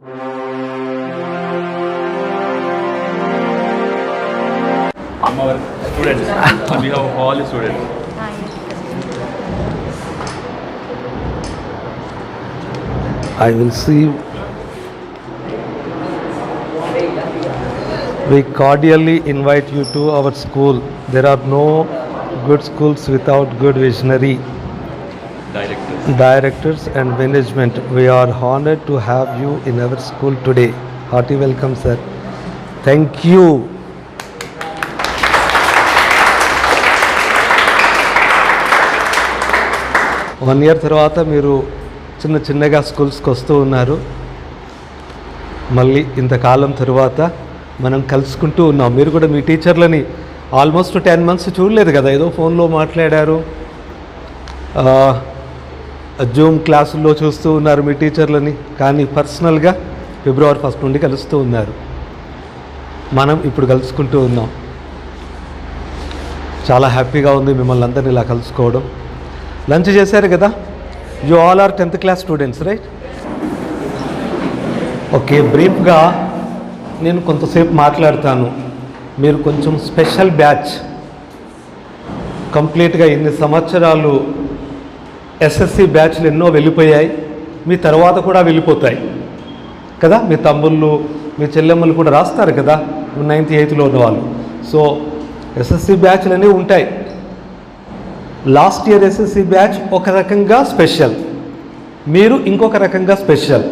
Our students, we have all students. I will see. We cordially invite you to our school. There are no good schools without good visionary directors and management. We are honored to have you in our school today. Hearty welcome, sir. Thank you. 1 year తర్వాత మీరు చిన్నగా స్కూల్స్కి వస్తూ ఉన్నారు. మళ్ళీ ఇంతకాలం తర్వాత మనం కలుసుకుంటూ ఉన్నాం. మీరు కూడా మీ టీచర్లని ఆల్మోస్ట్ 10 months చూడలేదు కదా, ఏదో ఫోన్లో మాట్లాడారు, జూమ్ క్లాసుల్లో చూస్తూ ఉన్నారు మీ టీచర్లని, కానీ పర్సనల్గా February 1st నుండి కలుస్తూ ఉన్నారు. మనం ఇప్పుడు కలుసుకుంటూ ఉన్నాం. చాలా హ్యాపీగా ఉంది మిమ్మల్ని అందరినీ ఇలా కలుసుకోవడం. లంచ్ చేశారు కదా? You all are 10th class students, right? Okay, బ్రీఫ్గా నేను కొంతసేపు మాట్లాడతాను. మీరు కొంచెం స్పెషల్ బ్యాచ్. కంప్లీట్గా ఇన్ని సంవత్సరాలు ఎస్ఎస్సి బ్యాచ్లు ఎన్నో వెళ్ళిపోయాయి, మీ తర్వాత కూడా వెళ్ళిపోతాయి కదా. మీ తమ్ముళ్ళు మీ చెల్లెమ్మలు కూడా రాస్తారు కదా 9th 8thలో ఉన్నవాళ్ళు. సో ఎస్ఎస్సి బ్యాచ్లు అనేవి ఉంటాయి. లాస్ట్ ఇయర్ ఎస్ఎస్సి బ్యాచ్ ఒక రకంగా స్పెషల్, మీరు ఇంకొక రకంగా special.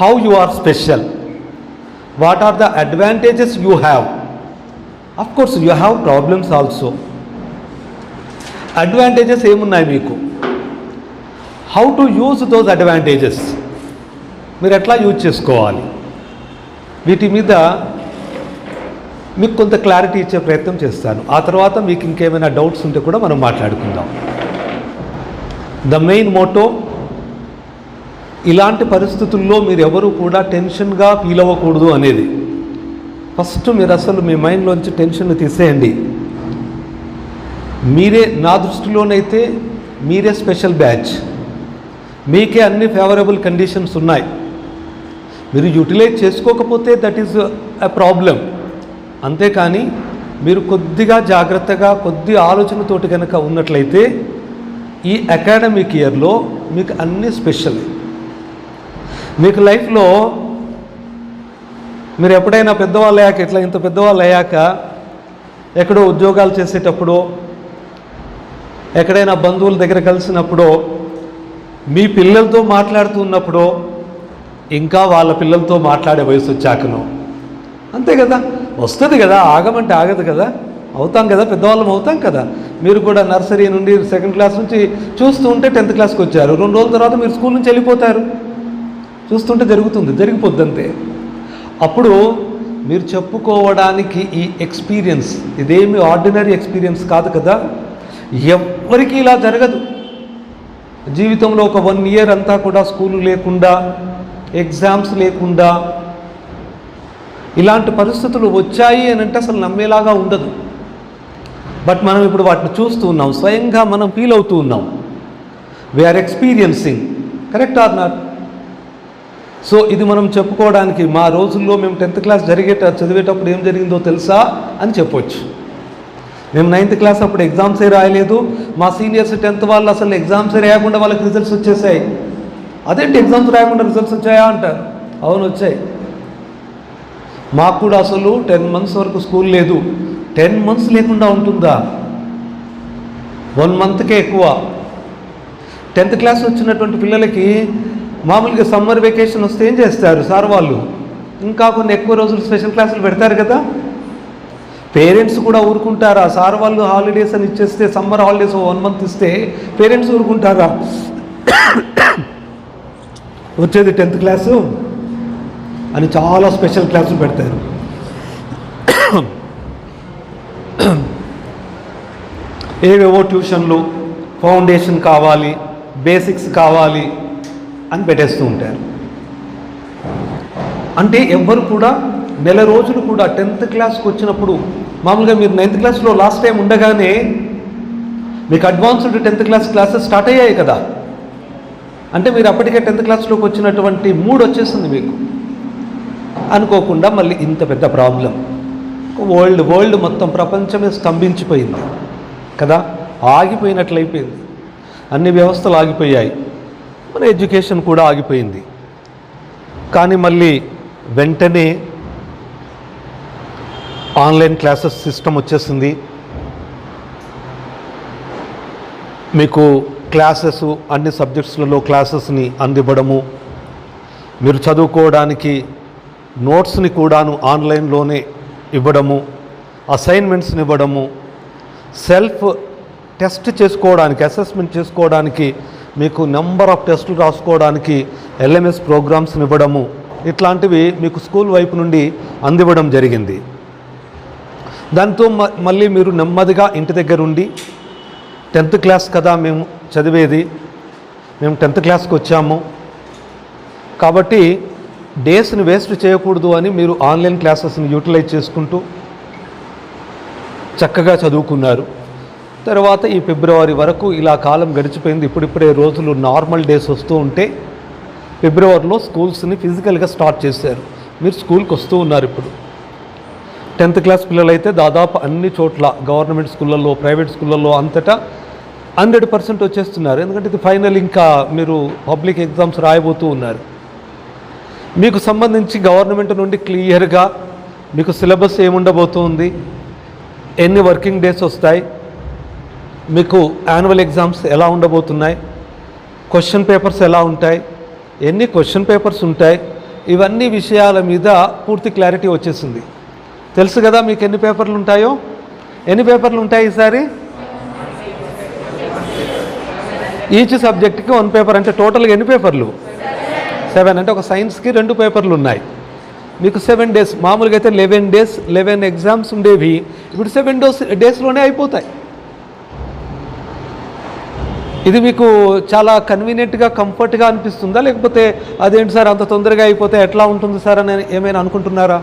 How you are special? What are the advantages you have? Of course you have problems also. Advantages ఏమున్నాయి మీకు? How to use those advantages, మీరు ఎట్లా యూజ్ చేసుకోవాలి? వీటి మీద మీకు కొంత క్లారిటీ ఇచ్చే ప్రయత్నం చేస్తాను. ఆ తర్వాత మీకు ఇంకేమైనా డౌట్స్ ఉంటే కూడా మనం మాట్లాడుకుందాం. ద మెయిన్ మోటో, ఇలాంటి పరిస్థితుల్లో మీరు ఎవరు కూడా టెన్షన్గా ఫీల్ అవ్వకూడదు అనేది. ఫస్ట్ మీరు అసలు మీ మైండ్లోంచి టెన్షన్ తీసేయండి. మీరే, నా దృష్టిలోనైతే మీరే స్పెషల్ బ్యాచ్. మీకే అన్ని ఫేవరబుల్ కండిషన్స్ ఉన్నాయి. మీరు యూటిలైజ్ చేసుకోకపోతే దట్ ఈజ్ ఎ ప్రాబ్లం. అంతేకాని మీరు కొద్దిగా జాగ్రత్తగా కొద్ది ఆలోచనతోటి కనుక ఉన్నట్లయితే ఈ అకాడమిక్ ఇయర్లో మీకు అన్ని స్పెషల్. మీకు లైఫ్లో మీరు ఎప్పుడైనా పెద్దవాళ్ళు అయ్యాక, ఇట్లా ఇంత పెద్దవాళ్ళు అయ్యాక ఎక్కడో ఉద్యోగాలు చేసేటప్పుడు, ఎక్కడైనా బంధువుల దగ్గర కలిసినప్పుడు, మీ పిల్లలతో మాట్లాడుతున్నప్పుడు, ఇంకా వాళ్ళ పిల్లలతో మాట్లాడే వయసు వచ్చాకను, అంతే కదా, వస్తుంది కదా, ఆగమంటే ఆగదు కదా, అవుతాం కదా, పెద్దవాళ్ళం అవుతాం కదా. మీరు కూడా నర్సరీ నుండి 2nd class నుంచి చూస్తూ ఉంటే 10th classకి వచ్చారు. 2 రోజుల తర్వాత మీరు స్కూల్ నుంచి వెళ్ళిపోతారు. చూస్తుంటే జరిగిపోద్ది అంతే. అప్పుడు మీరు చెప్పుకోవడానికి ఈ ఎక్స్పీరియన్స్ ఇదేమి ఆర్డినరీ ఎక్స్పీరియన్స్ కాదు కదా. ఎవ్వరికీ ఇలా జరగదు జీవితంలో. ఒక 1 year అంతా కూడా స్కూలు లేకుండా, ఎగ్జామ్స్ లేకుండా ఇలాంటి పరిస్థితులు వచ్చాయి అని అంటే అసలు నమ్మేలాగా ఉండదు. బట్ మనం ఇప్పుడు వాటిని చూస్తూ ఉన్నాం, స్వయంగా మనం ఫీల్ అవుతూ ఉన్నాం. We're experiencing, correct or not? So ఇది మనం చెప్పుకోవడానికి, మా రోజుల్లో మేము 10th class చదివేటప్పుడు ఏం జరిగిందో తెలుసా అని చెప్పొచ్చు. మేము 9th class అప్పుడు ఎగ్జామ్సే రాయలేదు. మా సీనియర్స్ 10th వాళ్ళు అసలు ఎగ్జామ్సే రాయకుండా వాళ్ళకి రిజల్ట్స్ వచ్చేసాయి. అదేంటి ఎగ్జామ్స్ రాయకుండా రిజల్ట్స్ వచ్చాయా అంటారు. అవును, వచ్చాయి. మాకు కూడా అసలు 10 months వరకు స్కూల్ లేదు. 10 months లేకుండా ఉంటుందా? 1 monthకే ఎక్కువ. 10th class వచ్చినటువంటి పిల్లలకి మామూలుగా సమ్మర్ వెకేషన్ వస్తే ఏం చేస్తారు సార్ వాళ్ళు? ఇంకా కొన్ని ఎక్కువ రోజులు స్పెషల్ క్లాసులు పెడతారు కదా. పేరెంట్స్ కూడా ఊరుకుంటారా? సార్ వాళ్ళు హాలిడేస్ అని ఇచ్చేస్తే, సమ్మర్ హాలిడేస్ 1 month ఇస్తే పేరెంట్స్ ఊరుకుంటారా? వచ్చేది 10th class అని చాలా స్పెషల్ క్లాసులు పెడతారు. ఏవేవో ట్యూషన్లు, ఫౌండేషన్ కావాలి, బేసిక్స్ కావాలి అని పెట్టేస్తూ ఉంటారు. అంటే ఎవ్వరు కూడా నెల రోజులు కూడా 10th classకి వచ్చినప్పుడు, మామూలుగా మీరు 9th classలో లాస్ట్ టైం ఉండగానే మీకు advanced 10th class classes start అయ్యాయి కదా. అంటే మీరు అప్పటికే 10th classలోకి వచ్చినటువంటి మూడ్ వచ్చేస్తుంది మీకు. అనుకోకుండా మళ్ళీ ఇంత పెద్ద ప్రాబ్లం. వరల్డ్ మొత్తం ప్రపంచమే స్తంభించిపోయింది కదా, ఆగిపోయినట్లయిపోయింది. అన్ని వ్యవస్థలు ఆగిపోయాయి, మన ఎడ్యుకేషన్ కూడా ఆగిపోయింది. కానీ మళ్ళీ వెంటనే ఆన్లైన్ క్లాసెస్ సిస్టమ్ వచ్చేసింది. మీకు క్లాసెస్ అన్ని సబ్జెక్ట్స్లలో క్లాసెస్ని అందివ్వడము, మీరు చదువుకోవడానికి నోట్స్ని కూడాను ఆన్లైన్లోనే ఇవ్వడము, అసైన్మెంట్స్ని ఇవ్వడము, సెల్ఫ్ టెస్ట్ చేసుకోవడానికి అసెస్మెంట్ చేసుకోవడానికి మీకు నెంబర్ ఆఫ్ టెస్టులు రాసుకోవడానికి LMS ప్రోగ్రామ్స్ని ఇవ్వడము, ఇట్లాంటివి మీకు స్కూల్ వైపు నుండి అందివ్వడం జరిగింది. దాంతో మళ్ళీ మీరు నెమ్మదిగా ఇంటి దగ్గర ఉండి 10th క్లాస్ కదా మేము చదివేది, మేము 10th క్లాస్కి వచ్చాము కాబట్టి డేస్ని వేస్ట్ చేయకూడదు అని మీరు ఆన్లైన్ క్లాసెస్ని యూటిలైజ్ చేసుకుంటూ చక్కగా చదువుకున్నారు. తర్వాత ఈ ఫిబ్రవరి వరకు ఇలా కాలం గడిచిపోయింది. ఇప్పుడిప్పుడే రోజులు నార్మల్ డేస్ వస్తూ ఉంటే ఫిబ్రవరిలో స్కూల్స్ని ఫిజికల్గా స్టార్ట్ చేశారు. మీరు స్కూల్కి వస్తూ ఉన్నారు. ఇప్పుడు 10th క్లాస్ పిల్లలైతే దాదాపు అన్ని చోట్ల గవర్నమెంట్ స్కూళ్ళల్లో, ప్రైవేట్ స్కూళ్ళల్లో అంతటా 100% వచ్చేస్తున్నారు. ఎందుకంటే ఇది ఫైనల్, ఇంకా మీరు పబ్లిక్ ఎగ్జామ్స్ రాయబోతూ ఉన్నారు. మీకు సంబంధించి గవర్నమెంట్ నుండి క్లియర్గా మీకు సిలబస్ ఏముండబోతుంది, ఎన్ని వర్కింగ్ డేస్ వస్తాయి, మీకు యాన్యువల్ ఎగ్జామ్స్ ఎలా ఉండబోతున్నాయి, క్వశ్చన్ పేపర్స్ ఎలా ఉంటాయి, ఎన్ని క్వశ్చన్ పేపర్స్ ఉంటాయి, ఇవన్నీ విషయాల మీద పూర్తి క్లారిటీ వచ్చేసింది. తెలుసు కదా మీకు ఎన్ని పేపర్లు ఉంటాయో. ఎన్ని పేపర్లు ఉంటాయి ఈసారి? ఈచ్ సబ్జెక్ట్కి 1 పేపర్. అంటే టోటల్గా ఎన్ని పేపర్లు? 7. అంటే ఒక సైన్స్కి 2 పేపర్లు ఉన్నాయి. మీకు 7 డేస్. మామూలుగా అయితే 11 డేస్ 11 ఎగ్జామ్స్ ఉండేవి, ఇప్పుడు 7 డేస్లోనే అయిపోతాయి. ఇది మీకు చాలా కన్వీనియంట్గా, కంఫర్ట్గా అనిపిస్తుందా, లేకపోతే అదేంటి సార్ అంత తొందరగా అయిపోతే ఎట్లా ఉంటుంది సార్ అని ఏమైనా అనుకుంటున్నారా?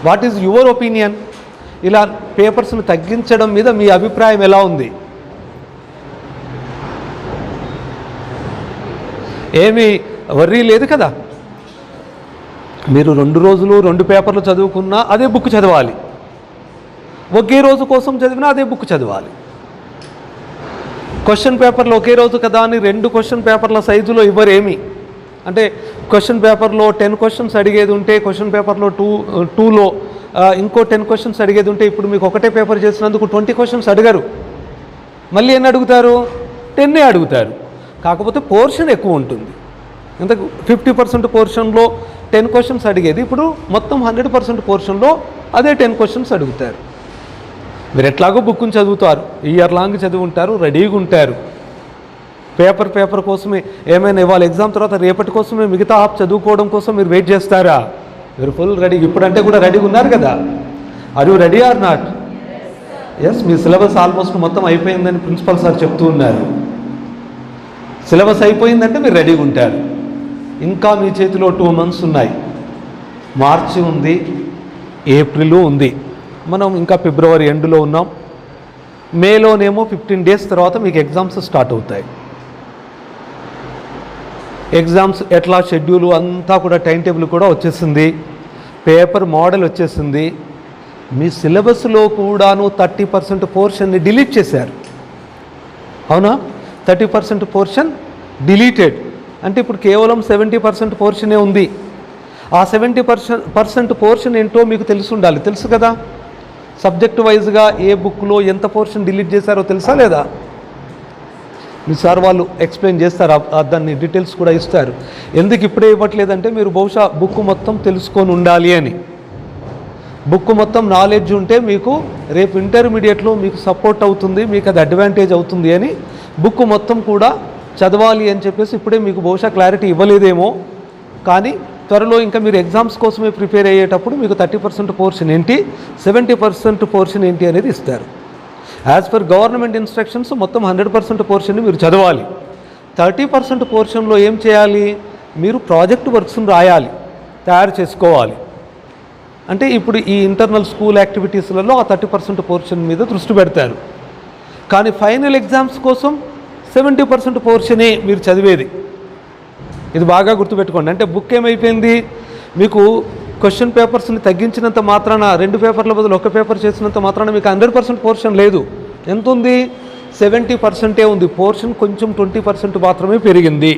What is your opinion? ఇలా పేపర్స్ని తగ్గించడం మీద మీ అభిప్రాయం ఎలా ఉంది? ఏమీ వర్రీ లేదు కదా. మీరు 2 రోజులు 2 పేపర్లు చదువుకున్నా అదే బుక్ చదవాలి, ఒకే రోజు కోసం చదివినా అదే బుక్ చదవాలి. క్వశ్చన్ పేపర్లు ఒకే రోజు కదా అని 2 క్వశ్చన్ పేపర్ల సైజులో ఇవ్వరేమి. అంటే క్వశ్చన్ పేపర్లో 10 క్వశ్చన్స్ అడిగేది ఉంటే క్వశ్చన్ పేపర్లో 2లో ఇంకో 10 క్వశ్చన్స్ అడిగేది ఉంటే ఇప్పుడు మీకు ఒకటే పేపర్ చేసినందుకు 20 క్వశ్చన్స్ అడిగారు. మళ్ళీ ఎన్ని అడుగుతారు? 10 అడుగుతారు. కాకపోతే పోర్షన్ ఎక్కువ ఉంటుంది. ఇంత 50% పోర్షన్లో 10 క్వశ్చన్స్ అడిగేది ఇప్పుడు మొత్తం 100% పోర్షన్లో అదే 10 క్వశ్చన్స్ అడుగుతారు. మీరు ఎట్లాగో బుక్ని చదువుతారు, ఇయర్ లాంగ్ చదివి ఉంటారు, రెడీగా ఉంటారు. పేపర్ కోసమే ఏమైనా ఇవాళ ఎగ్జామ్ తర్వాత రేపటి కోసమే మిగతా హాఫ్ చదువుకోవడం కోసం మీరు వెయిట్ చేస్తారా? మీరు ఫుల్ రెడీ, ఇప్పుడంటే కూడా రెడీగా ఉన్నారు కదా. Are you ready or not? Yes, మీ సిలబస్ ఆల్మోస్ట్ మొత్తం అయిపోయిందని ప్రిన్సిపల్ సార్ చెప్తూ ఉన్నారు. సిలబస్ అయిపోయిందంటే మీరు రెడీగా ఉంటారు. ఇంకా మీ చేతిలో 2 months ఉన్నాయి. మార్చి ఉంది, ఏప్రిల్ ఉంది, మనం ఇంకా ఫిబ్రవరి ఎండ్లో ఉన్నాం. మేలోనేమో 15 days తర్వాత మీకు ఎగ్జామ్స్ స్టార్ట్ అవుతాయి. ఎగ్జామ్స్ ఎట్లా షెడ్యూల్ అంతా కూడా టైం టేబుల్ కూడా వచ్చేసింది, పేపర్ మోడల్ వచ్చేసింది. మీ సిలబస్లో కూడాను 30% పోర్షన్ని డిలీట్ చేశారు. అవునా? 30% పోర్షన్ డిలీటెడ్. అంటే ఇప్పుడు కేవలం 70% పోర్షనే ఉంది. ఆ 70% పోర్షన్ ఏంటో మీకు తెలిసి ఉండాలి. తెలుసు కదా, సబ్జెక్ట్ వైజ్గా ఏ బుక్లో ఎంత పోర్షన్ డిలీట్ చేశారో తెలుసా లేదా? మీ సార్ వాళ్ళు ఎక్స్ప్లెయిన్ చేస్తారు, దాన్ని డీటెయిల్స్ కూడా ఇస్తారు. ఎందుకు ఇప్పుడే ఇవ్వట్లేదంటే మీరు బహుశా బుక్ మొత్తం తెలుసుకొని ఉండాలి అని. బుక్ మొత్తం నాలెడ్జ్ ఉంటే మీకు రేపు ఇంటర్మీడియట్లో మీకు సపోర్ట్ అవుతుంది, మీకు అది అడ్వాంటేజ్ అవుతుంది అని బుక్ మొత్తం కూడా చదవాలి అని చెప్పేసి ఇప్పుడే మీకు బహుశా క్లారిటీ ఇవ్వలేదేమో. కానీ త్వరలో ఇంకా మీరు ఎగ్జామ్స్ కోసమే ప్రిపేర్ అయ్యేటప్పుడు మీకు 30% పోర్షన్ ఏంటి, 70% పోర్షన్ ఏంటి అనేది ఇస్తారు. యాజ్ పర్ గవర్నమెంట్ ఇన్స్ట్రక్షన్స్ మొత్తం 100% పోర్షన్ని మీరు చదవాలి. 30% పోర్షన్లో ఏం చేయాలి? మీరు ప్రాజెక్ట్ వర్క్స్ని రాయాలి, తయారు చేసుకోవాలి. అంటే ఇప్పుడు ఈ ఇంటర్నల్ స్కూల్ యాక్టివిటీస్లలో ఆ 30% పోర్షన్ మీద దృష్టి పెడతారు. కానీ ఫైనల్ ఎగ్జామ్స్ కోసం 70% పోర్షనే మీరు చదివేది. ఇది బాగా గుర్తుపెట్టుకోండి. అంటే బుక్ ఏమైపోయింది, మీకు క్వశ్చన్ పేపర్స్ని తగ్గించినంత మాత్రాన 2 పేపర్ల బదులు 1 పేపర్ చేసినంత మాత్రాన మీకు 100% పోర్షన్ లేదు. ఎంత ఉంది? 70% ఉంది పోర్షన్, కొంచెం 20% మాత్రమే పెరిగింది.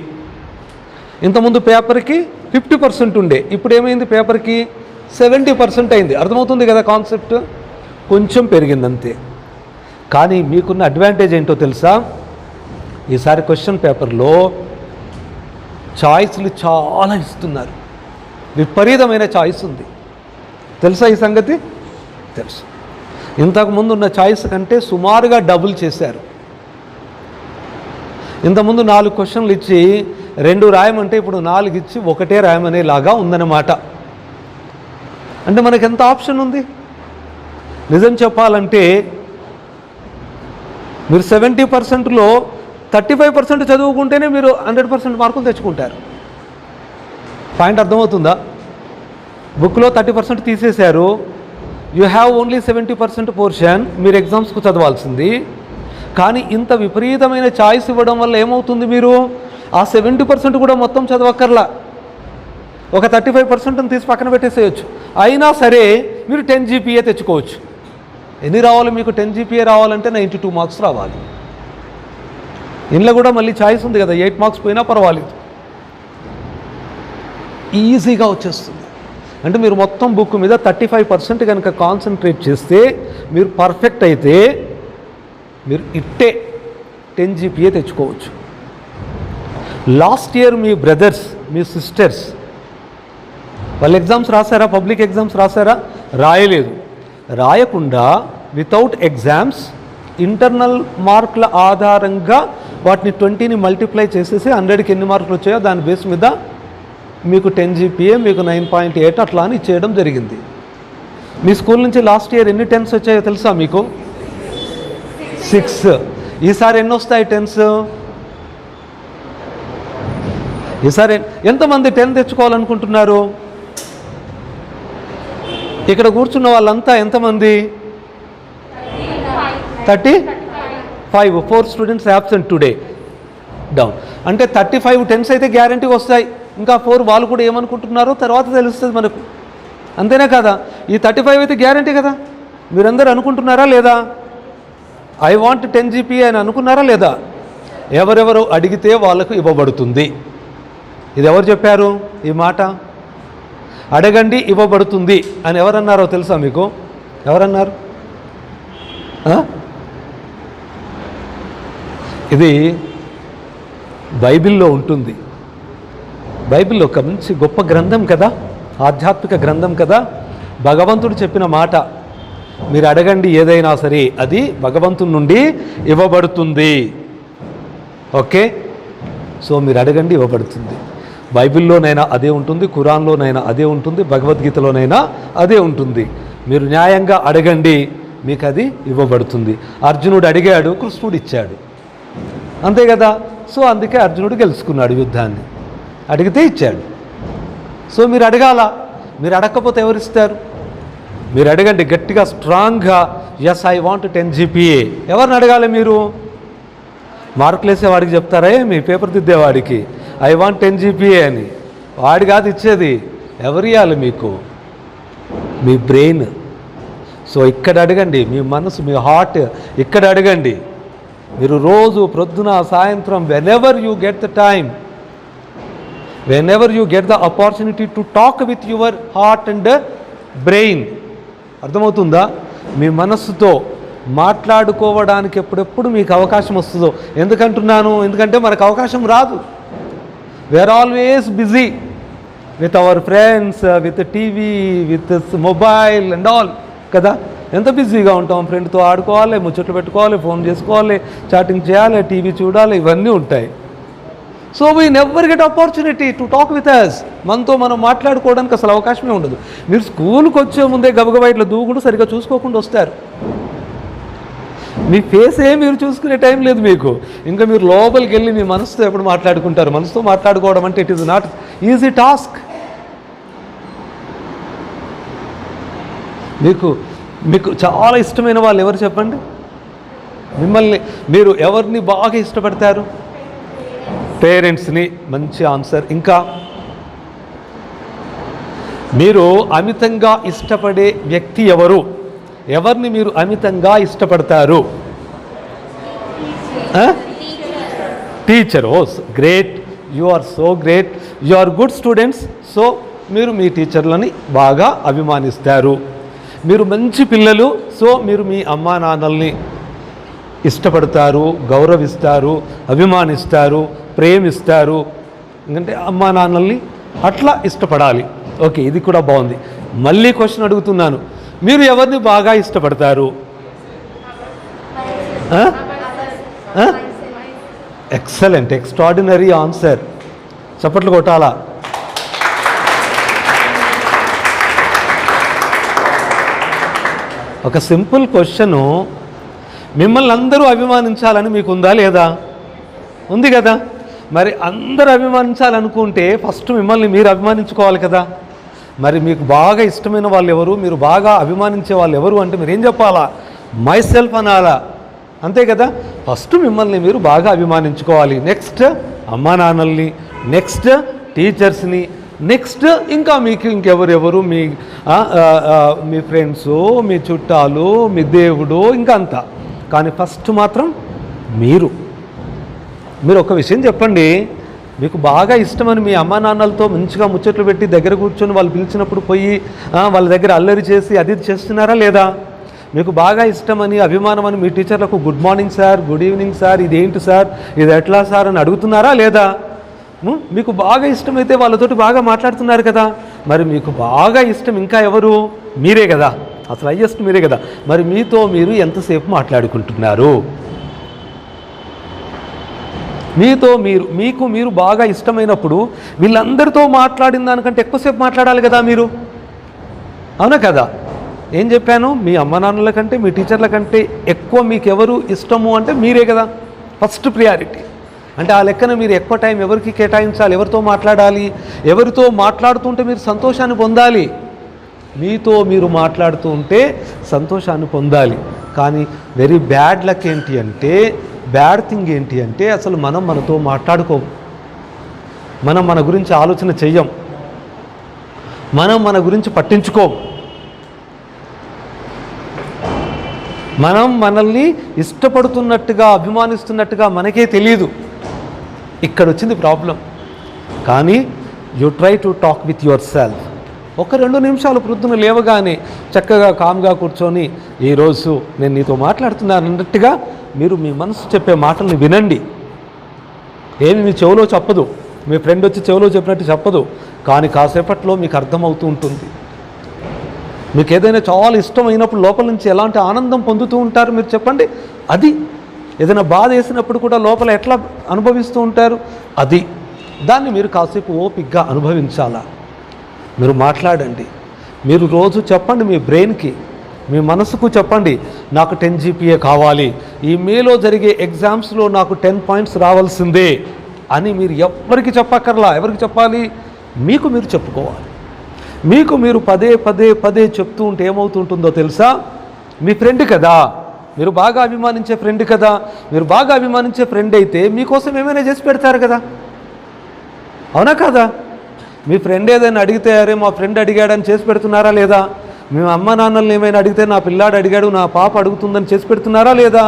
ఇంతకుముందు పేపర్కి 50% ఉండే, ఇప్పుడు ఏమైంది? పేపర్కి 70% అయింది. అర్థమవుతుంది కదా కాన్సెప్ట్? కొంచెం పెరిగింది అంతే. కానీ మీకున్న అడ్వాంటేజ్ ఏంటో తెలుసా? ఈసారి క్వశ్చన్ పేపర్లో చాయిస్లు చాలా ఇస్తున్నారు. విపరీతమైన చాయిస్ ఉంది. తెలుసా ఈ సంగతి? తెలుసు. ఇంతకుముందు ఉన్న చాయిస్ కంటే సుమారుగా డబుల్ చేశారు. ఇంతకుముందు 4 క్వశ్చన్లు ఇచ్చి 2 రాయమంటే ఇప్పుడు 4 ఇచ్చి 1 రాయమనేలాగా ఉందన్నమాట. అంటే మనకి ఎంత ఆప్షన్ ఉంది? నిజం చెప్పాలంటే మీరు 70%లో 35% చదువుకుంటేనే మీరు 100% మార్కులు తెచ్చుకుంటారు. పాయింట్ అర్థమవుతుందా? బుక్లో 30% తీసేశారు. యూ హ్యావ్ ఓన్లీ 70% పోర్షన్, మీరు ఎగ్జామ్స్కు చదవాల్సింది. కానీ ఇంత విపరీతమైన చాయిస్ ఇవ్వడం వల్ల ఏమవుతుంది? మీరు ఆ 70% కూడా మొత్తం చదవక్కర్లా, ఒక 35% తీసి పక్కన పెట్టేసేయచ్చు. అయినా సరే మీరు 10 GPA తెచ్చుకోవచ్చు. ఎన్ని రావాలి మీకు? 10 GPA రావాలంటే 92 మార్క్స్ రావాలి. ఇంట్లో కూడా మళ్ళీ చాయిస్ ఉంది కదా, 8 మార్క్స్ పోయినా పర్వాలేదు, ఈజీగా వచ్చేస్తుంది. అంటే మీరు మొత్తం బుక్ మీద 35% కనుక కాన్సన్ట్రేట్ చేస్తే, మీరు పర్ఫెక్ట్ అయితే మీరు ఇట్టే 10 GPA తెచ్చుకోవచ్చు. లాస్ట్ ఇయర్ మీ బ్రదర్స్, మీ సిస్టర్స్ వాళ్ళు ఎగ్జామ్స్ రాశారా? పబ్లిక్ ఎగ్జామ్స్ రాశారా? రాయలేదు. రాయకుండా వితౌట్ ఎగ్జామ్స్ ఇంటర్నల్ మార్కుల ఆధారంగా వాటిని 20ని మల్టిప్లై చేసేసి 100కి ఎన్ని మార్కులు వచ్చాయో దాని బేస్ మీద మీకు 10 GPA, మీకు 9.8 అట్లా అని ఇచ్చేయడం జరిగింది. మీ స్కూల్ నుంచి లాస్ట్ ఇయర్ ఎన్ని 10s వచ్చాయో తెలుసా మీకు? 6. ఈసారి ఎన్ని వస్తాయి 10s? ఈసారి ఎంతమంది 10 తెచ్చుకోవాలనుకుంటున్నారు? ఇక్కడ కూర్చున్న వాళ్ళంతా ఎంతమంది? 35. 4 స్టూడెంట్స్ యాబ్సెంట్ టుడే. డౌన్. అంటే 35 10s అయితే గ్యారంటీగా వస్తాయి. ఇంకా 4 వాళ్ళు కూడా ఏమనుకుంటున్నారో తర్వాత తెలుస్తుంది మనకు, అంతేనా కదా? ఈ 35 అయితే గ్యారంటీ కదా? మీరందరూ అనుకుంటున్నారా లేదా? ఐ వాంట్ 10 GPA అని అనుకున్నారా లేదా? ఎవరెవరు అడిగితే వాళ్ళకు ఇవ్వబడుతుంది. ఇది ఎవరు చెప్పారు ఈ మాట? అడగండి ఇవ్వబడుతుంది అని ఎవరన్నారో తెలుసా మీకు? ఎవరన్నారు? ఇది బైబిల్లో ఉంటుంది. బైబిల్లో ఒక మంచి గొప్ప గ్రంథం కదా, ఆధ్యాత్మిక గ్రంథం కదా. భగవంతుడు చెప్పిన మాట, మీరు అడగండి ఏదైనా సరే అది భగవంతుడి నుండి ఇవ్వబడుతుంది. ఓకే, సో మీరు అడగండి ఇవ్వబడుతుంది. బైబిల్లోనైనా అదే ఉంటుంది, ఖురాన్లోనైనా అదే ఉంటుంది, భగవద్గీతలోనైనా అదే ఉంటుంది. మీరు న్యాయంగా అడగండి, మీకు అది ఇవ్వబడుతుంది. అర్జునుడు అడిగాడు, కృష్ణుడు ఇచ్చాడు, అంతే కదా? సో అందుకే అర్జునుడు గెలుచుకున్నాడు యుద్ధాన్ని, అడిగితే ఇచ్చాడు. సో మీరు అడగాల. మీరు అడగకపోతే ఎవరిస్తారు? మీరు అడగండి గట్టిగా, స్ట్రాంగ్గా. Yes I want 10 GPA. ఎవరిని అడగాలి మీరు? మార్కులు వేసేవాడికి చెప్తారా? మీ పేపర్ దిద్దేవాడికి ఐ వాంట్ 10 GPA అని? వాడి కాదు ఇచ్చేది. ఎవరు ఇవ్వాలి మీకు? మీ బ్రెయిన్. సో ఇక్కడ అడగండి, మీ మనసు, మీ హార్ట్ ఇక్కడ అడగండి. మీరు రోజు ప్రొద్దున సాయంత్రం, whenever you get the time, whenever you get the opportunity to talk with your heart and brain. అర్థమవుతుందా? మీ మనస్సుతో మాట్లాడుకోవడానికి ఎప్పుడెప్పుడు మీకు అవకాశం వస్తుందో. ఎందుకంటున్నాను? ఎందుకంటే మనకు అవకాశం రాదు. We're always busy with our friends, with TV, with mobile and all కదా. ఎంత బిజీగా ఉంటాం. ఫ్రెండ్తో ఆడుకోవాలి, ముచ్చట్లు పెట్టుకోవాలి, ఫోన్ చేసుకోవాలి, చాటింగ్ చేయాలి, టీవీ చూడాలి, ఇవన్నీ ఉంటాయి. So we never get opportunity to talk with us. మనతో మనం మాట్లాడుకోవడానికి అసలు అవకాశమే ఉండదు. మీరు స్కూల్కి వచ్చే ముందే గబగబా ఇట్లా దూకుడు సరిగ్గా చూసుకోకుండా వస్తారు. మీ ఫేసే మీరు చూసుకునే టైం లేదు మీకు. ఇంకా మీరు లోపలికి వెళ్ళి మీ మనసుతో ఎప్పుడు మాట్లాడుకుంటారు? మనసుతో మాట్లాడుకోవడం అంటే it is not easy task. మీకు చాలా ఇష్టమైన వాళ్ళు ఎవరు చెప్పండి? మిమ్మల్ని మీరు ఎవరిని బాగా ఇష్టపడతారు? పేరెంట్స్ని. మంచి ఆన్సర్. ఇంకా మీరు అమితంగా ఇష్టపడే వ్యక్తి ఎవరు? ఎవరిని మీరు అమితంగా ఇష్టపడతారు? Teacher. Oh great, you are so great, you are good students. So మీరు మీ టీచర్లని బాగా అభిమానిస్తారు. మీరు మంచి పిల్లలు, సో మీరు మీ అమ్మా నాన్నల్ని ఇష్టపడతారు, గౌరవిస్తారు, అభిమానిస్తారు, ప్రేమిస్తారు. ఎందుకంటే అమ్మా నాన్నల్ని అట్లా ఇష్టపడాలి. ఓకే, ఇది కూడా బాగుంది. మళ్ళీ క్వశ్చన్ అడుగుతున్నాను, మీరు ఎవరిని బాగా ఇష్టపడతారు? Excellent, extraordinary answer. చప్పట్లు కొట్టాలా? ఒక సింపుల్ క్వశ్చను, మిమ్మల్ని అందరూ అభిమానించాలని మీకు ఉందా లేదా? ఉంది కదా. మరి అందరూ అభిమానించాలనుకుంటే ఫస్ట్ మిమ్మల్ని మీరు అభిమానించుకోవాలి కదా. మరి మీకు బాగా ఇష్టమైన వాళ్ళు ఎవరు, మీరు బాగా అభిమానించే వాళ్ళు ఎవరు అంటే మీరు ఏం చెప్పాలా? మై సెల్ఫ్ అనాలా, అంతే కదా. ఫస్ట్ మిమ్మల్ని మీరు బాగా అభిమానించుకోవాలి, నెక్స్ట్ అమ్మా నాన్నల్ని, నెక్స్ట్ టీచర్స్ని, నెక్స్ట్ ఇంకా మీకు ఇంకెవరెవరు, మీ ఫ్రెండ్సు, మీ చుట్టాలు, మీ దేవుడు, ఇంకా అంతా. కానీ ఫస్ట్ మాత్రం మీరు ఒక విషయం చెప్పండి. మీకు బాగా ఇష్టమని మీ అమ్మా నాన్నలతో మంచిగా ముచ్చట్లు పెట్టి దగ్గర కూర్చొని వాళ్ళు పిలిచినప్పుడు పోయి వాళ్ళ దగ్గర అల్లరి చేసి అది చేస్తున్నారా లేదా? మీకు బాగా ఇష్టమని, అభిమానమని మీ టీచర్లకు good morning sir, good evening sir, ఇదేంటి సార్, ఇది ఎట్లా సార్ అని అడుగుతున్నారా లేదా? మీకు బాగా ఇష్టమైతే వాళ్ళతోటి బాగా మాట్లాడుతున్నారు కదా. మరి మీకు బాగా ఇష్టం ఇంకా ఎవరు? మీరే కదా, అసలు హైయెస్ట్ మీరే కదా. మరి మీతో మీరు ఎంతసేపు మాట్లాడుకుంటున్నారు? మీతో మీరు బాగా ఇష్టమైనప్పుడు వీళ్ళందరితో మాట్లాడిన దానికంటే ఎక్కువసేపు మాట్లాడాలి కదా మీరు, అవునా కదా? ఏం చెప్పాను? మీ అమ్మ నాన్నల కంటే, మీ టీచర్ల కంటే ఎక్కువ మీకు ఎవరు ఇష్టము అంటే మీరే కదా, ఫస్ట్ ప్రియారిటీ. అంటే ఆ లెక్కన మీరు ఎక్కువ టైం ఎవరికి కేటాయించాలి, ఎవరితో మాట్లాడాలి, ఎవరితో మాట్లాడుతుంటే మీరు సంతోషాన్ని పొందాలి. మీతో మీరు మాట్లాడుతూ ఉంటే సంతోషాన్ని పొందాలి. కానీ వెరీ బ్యాడ్ లక్ ఏంటి అంటే, బ్యాడ్ థింగ్ ఏంటి అంటే, అసలు మనతో మాట్లాడుకోం, మన గురించి ఆలోచన చెయ్యం, మన గురించి పట్టించుకోం, మనల్ని ఇష్టపడుతున్నట్టుగా, అభిమానిస్తున్నట్టుగా మనకే తెలియదు. ఇక్కడ వచ్చింది ప్రాబ్లం. కానీ you try to talk with your self. ఒక 2 నిమిషాలు ప్రొద్దున లేవగానే చక్కగా కామ్గా కూర్చొని, ఈరోజు నేను నీతో మాట్లాడుతున్నాను అన్నట్టుగా మీరు మీ మనసు చెప్పే మాటల్ని వినండి. ఏమి మీ చెవిలో చెప్పదు, మీ ఫ్రెండ్ వచ్చి చెవిలో చెప్పినట్టు చెప్పదు, కానీ కాసేపట్లో మీకు అర్థమవుతూ ఉంటుంది. మీకు ఏదైనా చాలా ఇష్టమైనప్పుడు లోపల నుంచి ఎలాంటి ఆనందం పొందుతూ ఉంటారు మీరు చెప్పండి. అది ఏదైనా బాధ వేసినప్పుడు కూడా లోపల ఎట్లా అనుభవిస్తూ ఉంటారు, అది దాన్ని మీరు కాసేపు ఓపికగా అనుభవించాలా. మీరు మాట్లాడండి, మీరు రోజు చెప్పండి మీ బ్రెయిన్కి, మీ మనసుకు చెప్పండి, నాకు 10 GPA కావాలి, ఈ మేలో జరిగే ఎగ్జామ్స్లో నాకు 10 పాయింట్స్ రావాల్సిందే అని మీరు ఎవరికి చెప్పక్కర్లా. ఎవరికి చెప్పాలి? మీకు మీరు చెప్పుకోవాలి. మీకు మీరు పదే చెప్తూ ఉంటే ఏమవుతుంటుందో తెలుసా? మీ ఫ్రెండ్ కదా, మీరు బాగా అభిమానించే ఫ్రెండ్ కదా. మీరు బాగా అభిమానించే ఫ్రెండ్ అయితే మీకోసం ఏమైనా చేసి పెడతారు కదా, అవునా కదా? మీ ఫ్రెండ్ ఏదైనా అడిగితే, అరే మా ఫ్రెండ్ అడిగాడని చేసి పెడుతున్నారా లేదా? మీ అమ్మ నాన్నల్ని ఏమైనా అడిగితే, నా పిల్లాడు అడిగాడు, నా పాప అడుగుతుందని చేసి పెడుతున్నారా లేదా?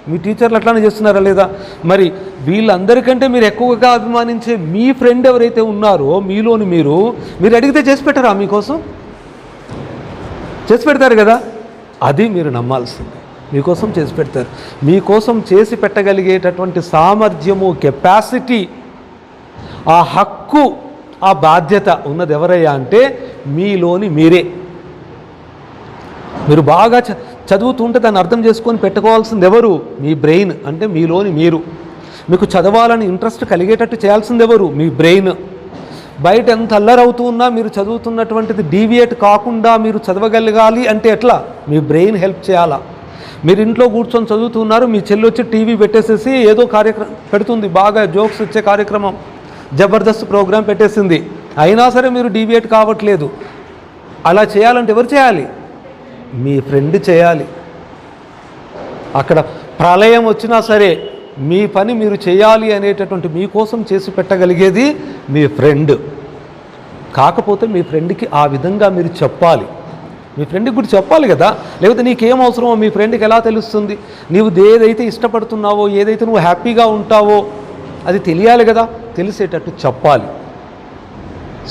మీ టీచర్లు అట్లానే చేస్తున్నారా లేదా? మరి వీళ్ళందరికంటే మీరు ఎక్కువగా అభిమానించే మీ ఫ్రెండ్ ఎవరైతే ఉన్నారో మీలోని మీరు అడిగితే చేసి పెట్టారా? మీకోసం చేసి పెడతారు కదా. అది మీరు నమ్మాల్సింది. మీకోసం చేసి పెడతారు. మీకోసం చేసి పెట్టగలిగేటటువంటి సామర్థ్యము, కెపాసిటీ, ఆ హక్కు, ఆ బాధ్యత ఉన్నది ఎవరయ్యా అంటే మీలోని మీరే. మీరు బాగా చదువుతుంటే దాన్ని అర్థం చేసుకొని పెట్టుకోవాల్సింది ఎవరు? మీ బ్రెయిన్. అంటే మీలోని మీరు. మీకు చదవాలని ఇంట్రెస్ట్ కలిగేటట్టు చేయాల్సింది ఎవరు? మీ బ్రెయిన్. బయట ఎంత అల్లరవుతూ ఉన్నా మీరు చదువుతున్నటువంటిది డీవియేట్ కాకుండా మీరు చదవగలగాలి అంటే ఎట్లా? మీ బ్రెయిన్ హెల్ప్ చేయాలా. మీరు ఇంట్లో కూర్చొని చదువుతున్నారు, మీ చెల్లి వచ్చి టీవీ పెట్టేసేసి ఏదో కార్యక్రమం పెడుతుంది, బాగా జోక్స్ వచ్చే కార్యక్రమం, జబర్దస్త్ ప్రోగ్రాం పెట్టేసింది, అయినా సరే మీరు డీవియేట్ కావట్లేదు. అలా చేయాలంటే ఎవరు చేయాలి? మీ ఫ్రెండ్ చేయాలి. అక్కడ ప్రళయం వచ్చినా సరే మీ పని మీరు చేయాలి అనేటటువంటి మీకోసం చేసి పెట్టగలిగేది మీ ఫ్రెండ్. కాకపోతే మీ ఫ్రెండ్కి ఆ విధంగా మీరు చెప్పాలి. మీ ఫ్రెండ్కి కూడా చెప్పాలి కదా, లేకపోతే నీకేం అవసరమో మీ ఫ్రెండ్కి ఎలా తెలుస్తుంది? నీవు ఏదైతే ఇష్టపడుతున్నావో, ఏదైతే నువ్వు హ్యాపీగా ఉంటావో అది తెలియాలి కదా, తెలిసేటట్టు చెప్పాలి.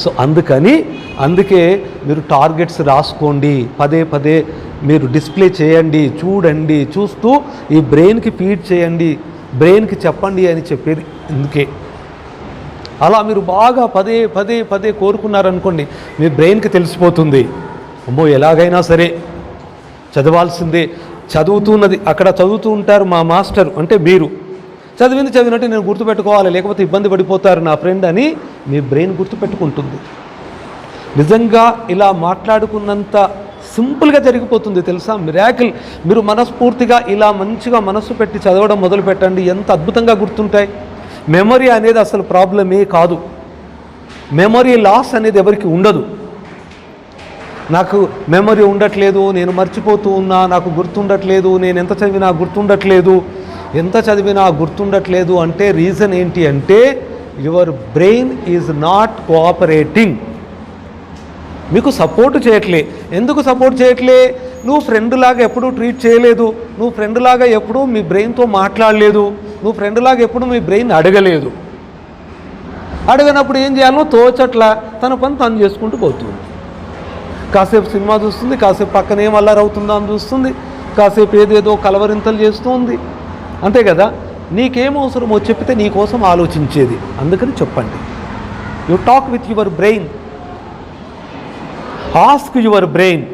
సో అందుకే మీరు టార్గెట్స్ రాసుకోండి, పదే పదే మీరు డిస్ప్లే చేయండి, చూడండి, చూస్తూ ఈ బ్రెయిన్కి ఫీడ్ చేయండి, బ్రెయిన్కి చెప్పండి అని చెప్పేది అందుకే. అలా మీరు బాగా పదే పదే పదే కోరుకున్నారనుకోండి, మీ బ్రెయిన్కి తెలిసిపోతుంది, అమ్మో ఎలాగైనా సరే చదవాల్సిందే. చదువుతున్నది అక్కడ చదువుతూ ఉంటారు మా మాస్టర్, అంటే మీరు చదివినట్టు నేను గుర్తుపెట్టుకోవాలి, లేకపోతే ఇబ్బంది పడిపోతారు నా ఫ్రెండ్ అని మీ బ్రెయిన్ గుర్తుపెట్టుకుంటుంది. నిజంగా ఇలా మాట్లాడుకున్నంత సింపుల్గా జరిగిపోతుంది తెలుసా మిరాకిల్. మీరు మనస్ఫూర్తిగా ఇలా మంచిగా మనస్సు పెట్టి చదవడం మొదలు పెట్టండి, ఎంత అద్భుతంగా గుర్తుంటాయి. మెమరీ అనేది అసలు ప్రాబ్లమే కాదు, మెమరీ లాస్ అనేది ఎవరికి ఉండదు. నాకు మెమరీ ఉండట్లేదు, నేను మర్చిపోతూ ఉన్నా, నాకు గుర్తుండట్లేదు, నేను ఎంత చదివినా గుర్తుండట్లేదు అంటే రీజన్ ఏంటి అంటే your brain is not cooperating, మీకు సపోర్ట్ చేయట్లే. ఎందుకు సపోర్ట్ చేయట్లే? నువ్వు ఫ్రెండ్ లాగా ఎప్పుడూ ట్రీట్ చేయలేదు, నువ్వు ఫ్రెండ్ లాగా ఎప్పుడూ మీ బ్రెయిన్తో మాట్లాడలేదు, నువ్వు ఫ్రెండ్ లాగా ఎప్పుడు మీ బ్రెయిన్ అడగలేదు. అడగనప్పుడు ఏం చేయాలో తోచట్లా, తన పని తను చేసుకుంటూ పోతుంది. కాసేపు సినిమా చూస్తుంది, కాసేపు పక్కన ఏం అల్లరవుతుందో అని చూస్తుంది, కాసేపు ఏదేదో కలవరింతలు చేస్తూ ఉంది, అంతే కదా. నీకేం అవసరమో చెప్తే నీకోసం ఆలోచించేది. అందుకని చెప్పండి, you talk with your brain, ask your brain,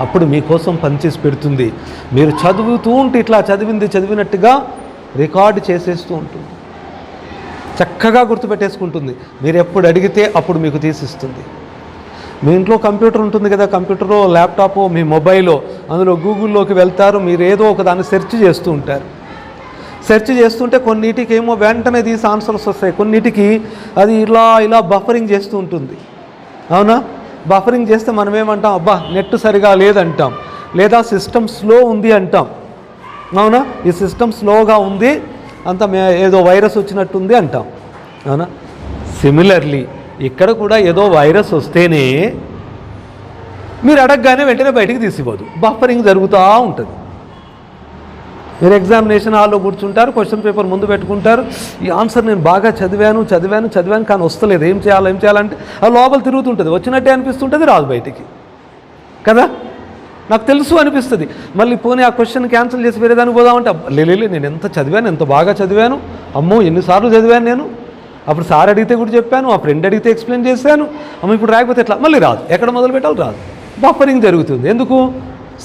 అప్పుడు మీకోసం పనిచేసి పెడుతుంది. మీరు చదువుతూ ఉంటే ఇట్లా చదివినట్టుగా రికార్డు చేసేస్తూ ఉంటుంది, చక్కగా గుర్తుపెట్టేసుకుంటుంది. మీరు ఎప్పుడు అడిగితే అప్పుడు మీకు తీసిస్తుంది. మీ ఇంట్లో కంప్యూటర్ ఉంటుంది కదా, కంప్యూటరో ల్యాప్టాపో మీ మొబైలో, అందులో గూగుల్లోకి వెళ్తారు, మీరు ఏదో ఒక దాన్ని సెర్చ్ చేస్తూ ఉంటారు. సెర్చ్ చేస్తుంటే కొన్నిటికి ఏమో వెంటనే తీసి ఆన్సర్స్ వస్తాయి, కొన్నిటికి అది ఇలా బఫరింగ్ చేస్తూ ఉంటుంది. అవునా? బఫరింగ్ చేస్తే మనం ఏమంటాం, అబ్బా నెట్ సరిగా లేదంటాం, లేదా సిస్టమ్ స్లో ఉంది అంటాం. అవునా? ఈ సిస్టమ్ స్లోగా ఉంది, అంత ఏదో వైరస్ వచ్చినట్టుంది అంటాం. అవునా? సిమిలర్లీ ఇక్కడ కూడా ఏదో వైరస్ వస్తేనే మీరు అడగగానే వెంటనే బయటికి తీసిపోదు, బఫరింగ్ జరుగుతూ ఉంటుంది. మీరు ఎగ్జామినేషన్ హాల్లో కూర్చుంటారు, క్వశ్చన్ పేపర్ ముందు పెట్టుకుంటారు, ఈ ఆన్సర్ నేను బాగా చదివాను కానీ వస్తలేదు, ఏం చేయాలంటే ఆ లోపల తిరుగుతుంటుంది, వచ్చినట్టే అనిపిస్తుంటుంది, రాదు బయటికి కదా. నాకు తెలుసు అనిపిస్తుంది, మళ్ళీ పోనీ ఆ క్వశ్చన్ క్యాన్సిల్ చేసి వేరే దానికి పోదామంటే లేదు నేను ఎంత బాగా చదివాను, అమ్మో ఎన్నిసార్లు చదివాను నేను, అప్పుడు సార్ అడిగితే కూడా చెప్పాను, ఆ ఫ్రెండ్ అడిగితే ఎక్స్ప్లెయిన్ చేశాను, అమ్మ ఇప్పుడు రాకపోతే ఎట్లా, మళ్ళీ రాదు, ఎక్కడ మొదలు పెట్టాలి రాదు, బఫరింగ్ జరుగుతుంది. ఎందుకు?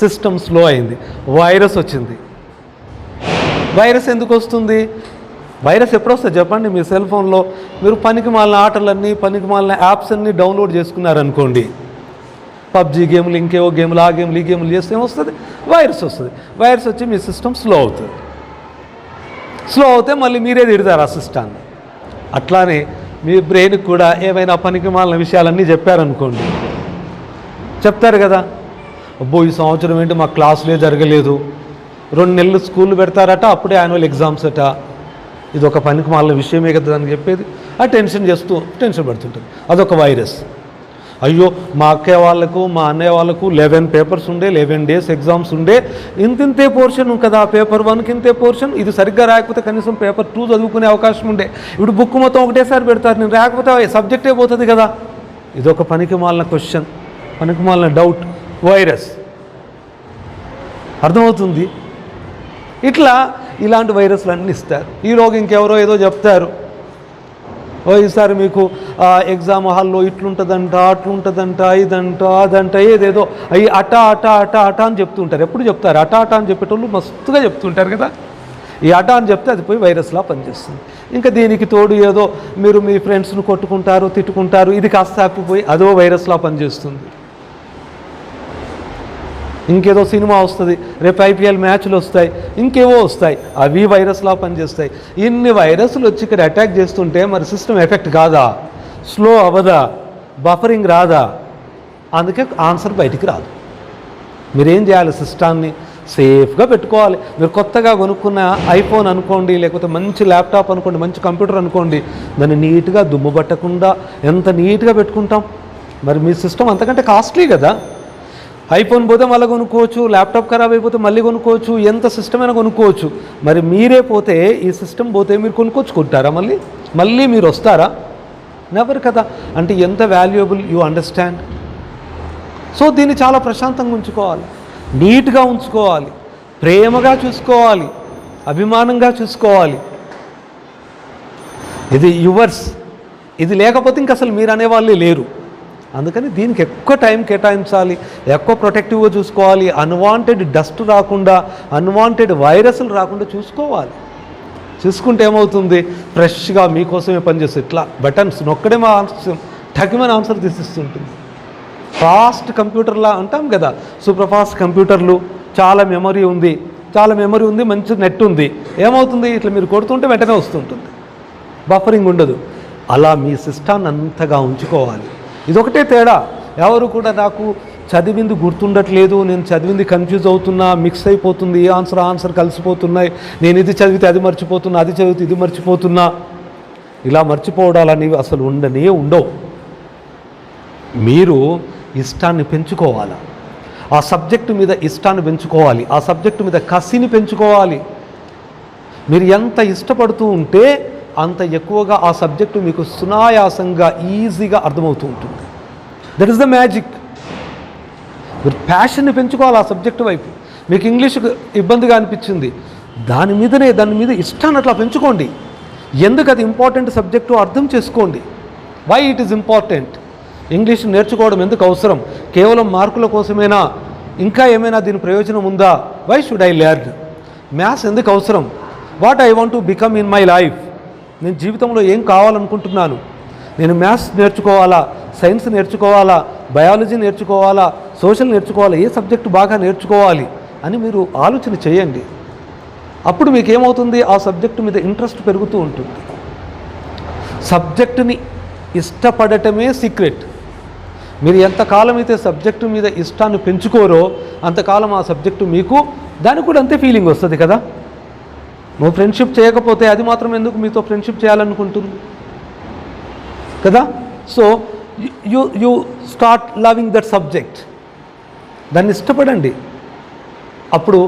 సిస్టమ్ స్లో అయింది, వైరస్ వచ్చింది. వైరస్ ఎందుకు వస్తుంది? వైరస్ ఎప్పుడు వస్తుంది చెప్పండి? మీ సెల్ ఫోన్లో మీరు పనికిమాలిన ఆటలన్నీ, పనికిమాలిన యాప్స్ అన్నీ డౌన్లోడ్ చేసుకున్నారనుకోండి, పబ్జీ గేమ్లు, ఇంకేవో గేమ్లు, ఆ గేమ్లు, ఈ గేమ్లు చేస్తే ఏమొస్తుంది? వైరస్ వస్తుంది. వైరస్ వచ్చి మీ సిస్టమ్ స్లో అవుతుంది. స్లో అవుతే మళ్ళీ మీరే తిడతారు ఆ సిస్టాన్ని. అట్లానే మీ బ్రెయిన్కి కూడా ఏమైనా పనికిమాలిన విషయాలన్నీ చెప్పారనుకోండి, చెప్తారు కదా, అబ్బో ఈ సంవత్సరం ఏంటి మా క్లాసులే జరగలేదు, 2 నెలలు స్కూల్ పెడతారట, అప్పుడే యాన్యువల్ ఎగ్జామ్స్ అట, ఇది ఒక పనికిమాలిన విషయమే కదా అని చెప్పేది, ఆ టెన్షన్ పడుతుంటుంది. అదొక వైరస్. అయ్యో మా అక్కయ్య వాళ్ళకు, మా అన్నయ్య వాళ్ళకు 11 పేపర్స్ ఉండే, 11 డేస్ ఎగ్జామ్స్ ఉండే, ఇంతే పోర్షన్ కదా, పేపర్ 1కి ఇంతే పోర్షన్, ఇది సరిగ్గా రాకపోతే కనీసం పేపర్ 2 చదువుకునే అవకాశం ఉండే, ఇప్పుడు బుక్ మొత్తం ఒకటేసారి పెడతారు, నేను రాకపోతే సబ్జెక్టే పోతుంది కదా. ఇదొక పనికిమాలిన క్వశ్చన్, పనికిమాలిన డౌట్, వైరస్. అర్థమవుతుంది? ఇలాంటి వైరస్లు అన్నీ ఇస్తారు. ఈలోగా ఇంకెవరో ఏదో చెప్తారు, ఈసారి మీకు ఎగ్జామ్ హాల్లో ఇట్లుంటుందంట, అట్లుంటుందంట, ఇదంట, అదంట, ఏదేదో అవి అట అని చెప్తుంటారు. ఎప్పుడు చెప్తారు అట అని చెప్పేటోళ్ళు మస్తుగా చెప్తుంటారు కదా. ఈ అట అని చెప్తే అది పోయి వైరస్లా పనిచేస్తుంది. ఇంకా దీనికి తోడు ఏదో మీరు మీ ఫ్రెండ్స్ను కొట్టుకుంటారు, తిట్టుకుంటారు, ఇది కాస్త ఆపిపోయి అదో వైరస్లా పనిచేస్తుంది. ఇంకేదో సినిమా వస్తుంది, రేపు IPL మ్యాచ్లు వస్తాయి, ఇంకేవో వస్తాయి, అవి వైరస్లా పనిచేస్తాయి. ఇన్ని వైరస్లు వచ్చి ఇక్కడ అటాక్ చేస్తుంటే మరి సిస్టమ్ ఎఫెక్ట్ కాదా? స్లో అవ్వదా? బఫరింగ్ రాదా? అందుకే ఆన్సర్ బయటికి రాదు. మీరేం చేయాలి? సిస్టాన్ని సేఫ్గా పెట్టుకోవాలి. మీరు కొత్తగా కొనుక్కున్న ఐఫోన్ అనుకోండి, లేకపోతే మంచి ల్యాప్టాప్ అనుకోండి, మంచి కంప్యూటర్ అనుకోండి, దాన్ని నీట్గా దుమ్ము పట్టకుండా ఎంత నీట్గా పెట్టుకుంటాం. మరి మీ సిస్టమ్ అంతకంటే కాస్ట్లీ కదా. ఐఫోన్ పోతే మళ్ళీ కొనుక్కోవచ్చు, ల్యాప్టాప్ ఖరాబ్ అయిపోతే మళ్ళీ కొనుక్కోవచ్చు, ఎంత సిస్టమ్ అయినా కొనుక్కోవచ్చు. మరి మీరే పోతే, ఈ సిస్టమ్ పోతే మీరు కొనుక్కొచ్చుకుంటారా? మళ్ళీ మీరు వస్తారా? నెవర్ కదా. అంటే ఎంత వాల్యుయబుల్, యూ అండర్స్టాండ్. సో దీన్ని చాలా ప్రశాంతంగా ఉంచుకోవాలి, నీట్గా ఉంచుకోవాలి, ప్రేమగా చూసుకోవాలి, అభిమానంగా చూసుకోవాలి. ఇది యువర్స్. ఇది లేకపోతే ఇంక అసలు మీరు అనేవాళ్ళే లేరు. అందుకని దీనికి ఎక్కువ టైం కేటాయించాలి, ఎక్కువ ప్రొటెక్టివ్గా చూసుకోవాలి. అన్వాంటెడ్ డస్ట్ రాకుండా, అన్వాంటెడ్ వైరస్లు రాకుండా చూసుకోవాలి. చూసుకుంటే ఏమవుతుంది, ఫ్రెష్గా మీకోసమే పనిచేస్తుంది. ఇట్లా బటన్స్ నొక్కడే మా ఆన్సర్ టకిమైన ఆన్సర్ తీసిస్తుంటుంది. ఫాస్ట్ కంప్యూటర్లా అంటాం కదా, సూపర్ ఫాస్ట్ కంప్యూటర్లు, చాలా మెమరీ ఉంది, మంచి నెట్ ఉంది. ఏమవుతుంది, ఇట్లా మీరు కొడుతుంటే వెంటనే వస్తుంటుంది, బఫరింగ్ ఉండదు. అలా మీ సిస్టాన్ని అంతగా ఉంచుకోవాలి. ఇదొకటే తేడా. ఎవరు కూడా నాకు చదివింది గుర్తుండట్లేదు, నేను చదివింది కన్ఫ్యూజ్ అవుతున్నా, మిక్స్ అయిపోతుంది, ఆన్సర్ కలిసిపోతున్నాయి, నేను ఇది చదివితే అది మర్చిపోతున్నా, అది చదివితే ఇది మర్చిపోతున్నా, ఇలా మర్చిపోవడాలు అనేవి అసలు ఉండవు. మీరు ఇష్టాన్ని పెంచుకోవాలి, ఆ సబ్జెక్టు మీద ఇష్టాన్ని పెంచుకోవాలి, ఆ సబ్జెక్టు మీద కసిని పెంచుకోవాలి. మీరు ఎంత ఇష్టపడుతూ ఉంటే అంత ఎక్కువగా ఆ సబ్జెక్టు మీకు సునాయాసంగా, ఈజీగా అర్థమవుతూ ఉంటుంది. That is the magic. మీరు ప్యాషన్ని పెంచుకోవాలి ఆ సబ్జెక్టు వైపు. మీకు ఇంగ్లీష్ ఇబ్బందిగా అనిపించింది, దాని మీద ఇష్టాన్ని అట్లా పెంచుకోండి. ఎందుకు అది ఇంపార్టెంట్ సబ్జెక్టు అర్థం చేసుకోండి. Why it is important. English నేర్చుకోవడం ఎందుకు అవసరం? కేవలం మార్కుల కోసమేనా? ఇంకా ఏమైనా దీని ప్రయోజనం ఉందా? Why should I learn? Maths ఎందుకు అవసరం? What I want to become in my life. నేను జీవితంలో ఏం కావాలనుకుంటున్నాను? నేను మ్యాథ్స్ నేర్చుకోవాలా, సైన్స్ నేర్చుకోవాలా, బయాలజీ నేర్చుకోవాలా, సోషల్ నేర్చుకోవాలా, ఏ సబ్జెక్టు బాగా నేర్చుకోవాలి అని మీరు ఆలోచన చేయండి. అప్పుడు మీకు ఏమవుతుంది, ఆ సబ్జెక్టు మీద ఇంట్రెస్ట్ పెరుగుతూ ఉంటుంది. సబ్జెక్టుని ఇష్టపడటమే సీక్రెట్. మీరు ఎంతకాలం అయితే సబ్జెక్టు మీద ఇష్టాన్ని పెంచుకోరో అంతకాలం ఆ సబ్జెక్టు మీకు దానికి కూడా అంతే ఫీలింగ్ వస్తుంది కదా. నువ్వు ఫ్రెండ్షిప్ చేయకపోతే అది మాత్రం ఎందుకు మీతో ఫ్రెండ్షిప్ చేయాలనుకుంటుంది కదా. So you start loving that subject. దాన్ని ఇష్టపడండి. అప్పుడు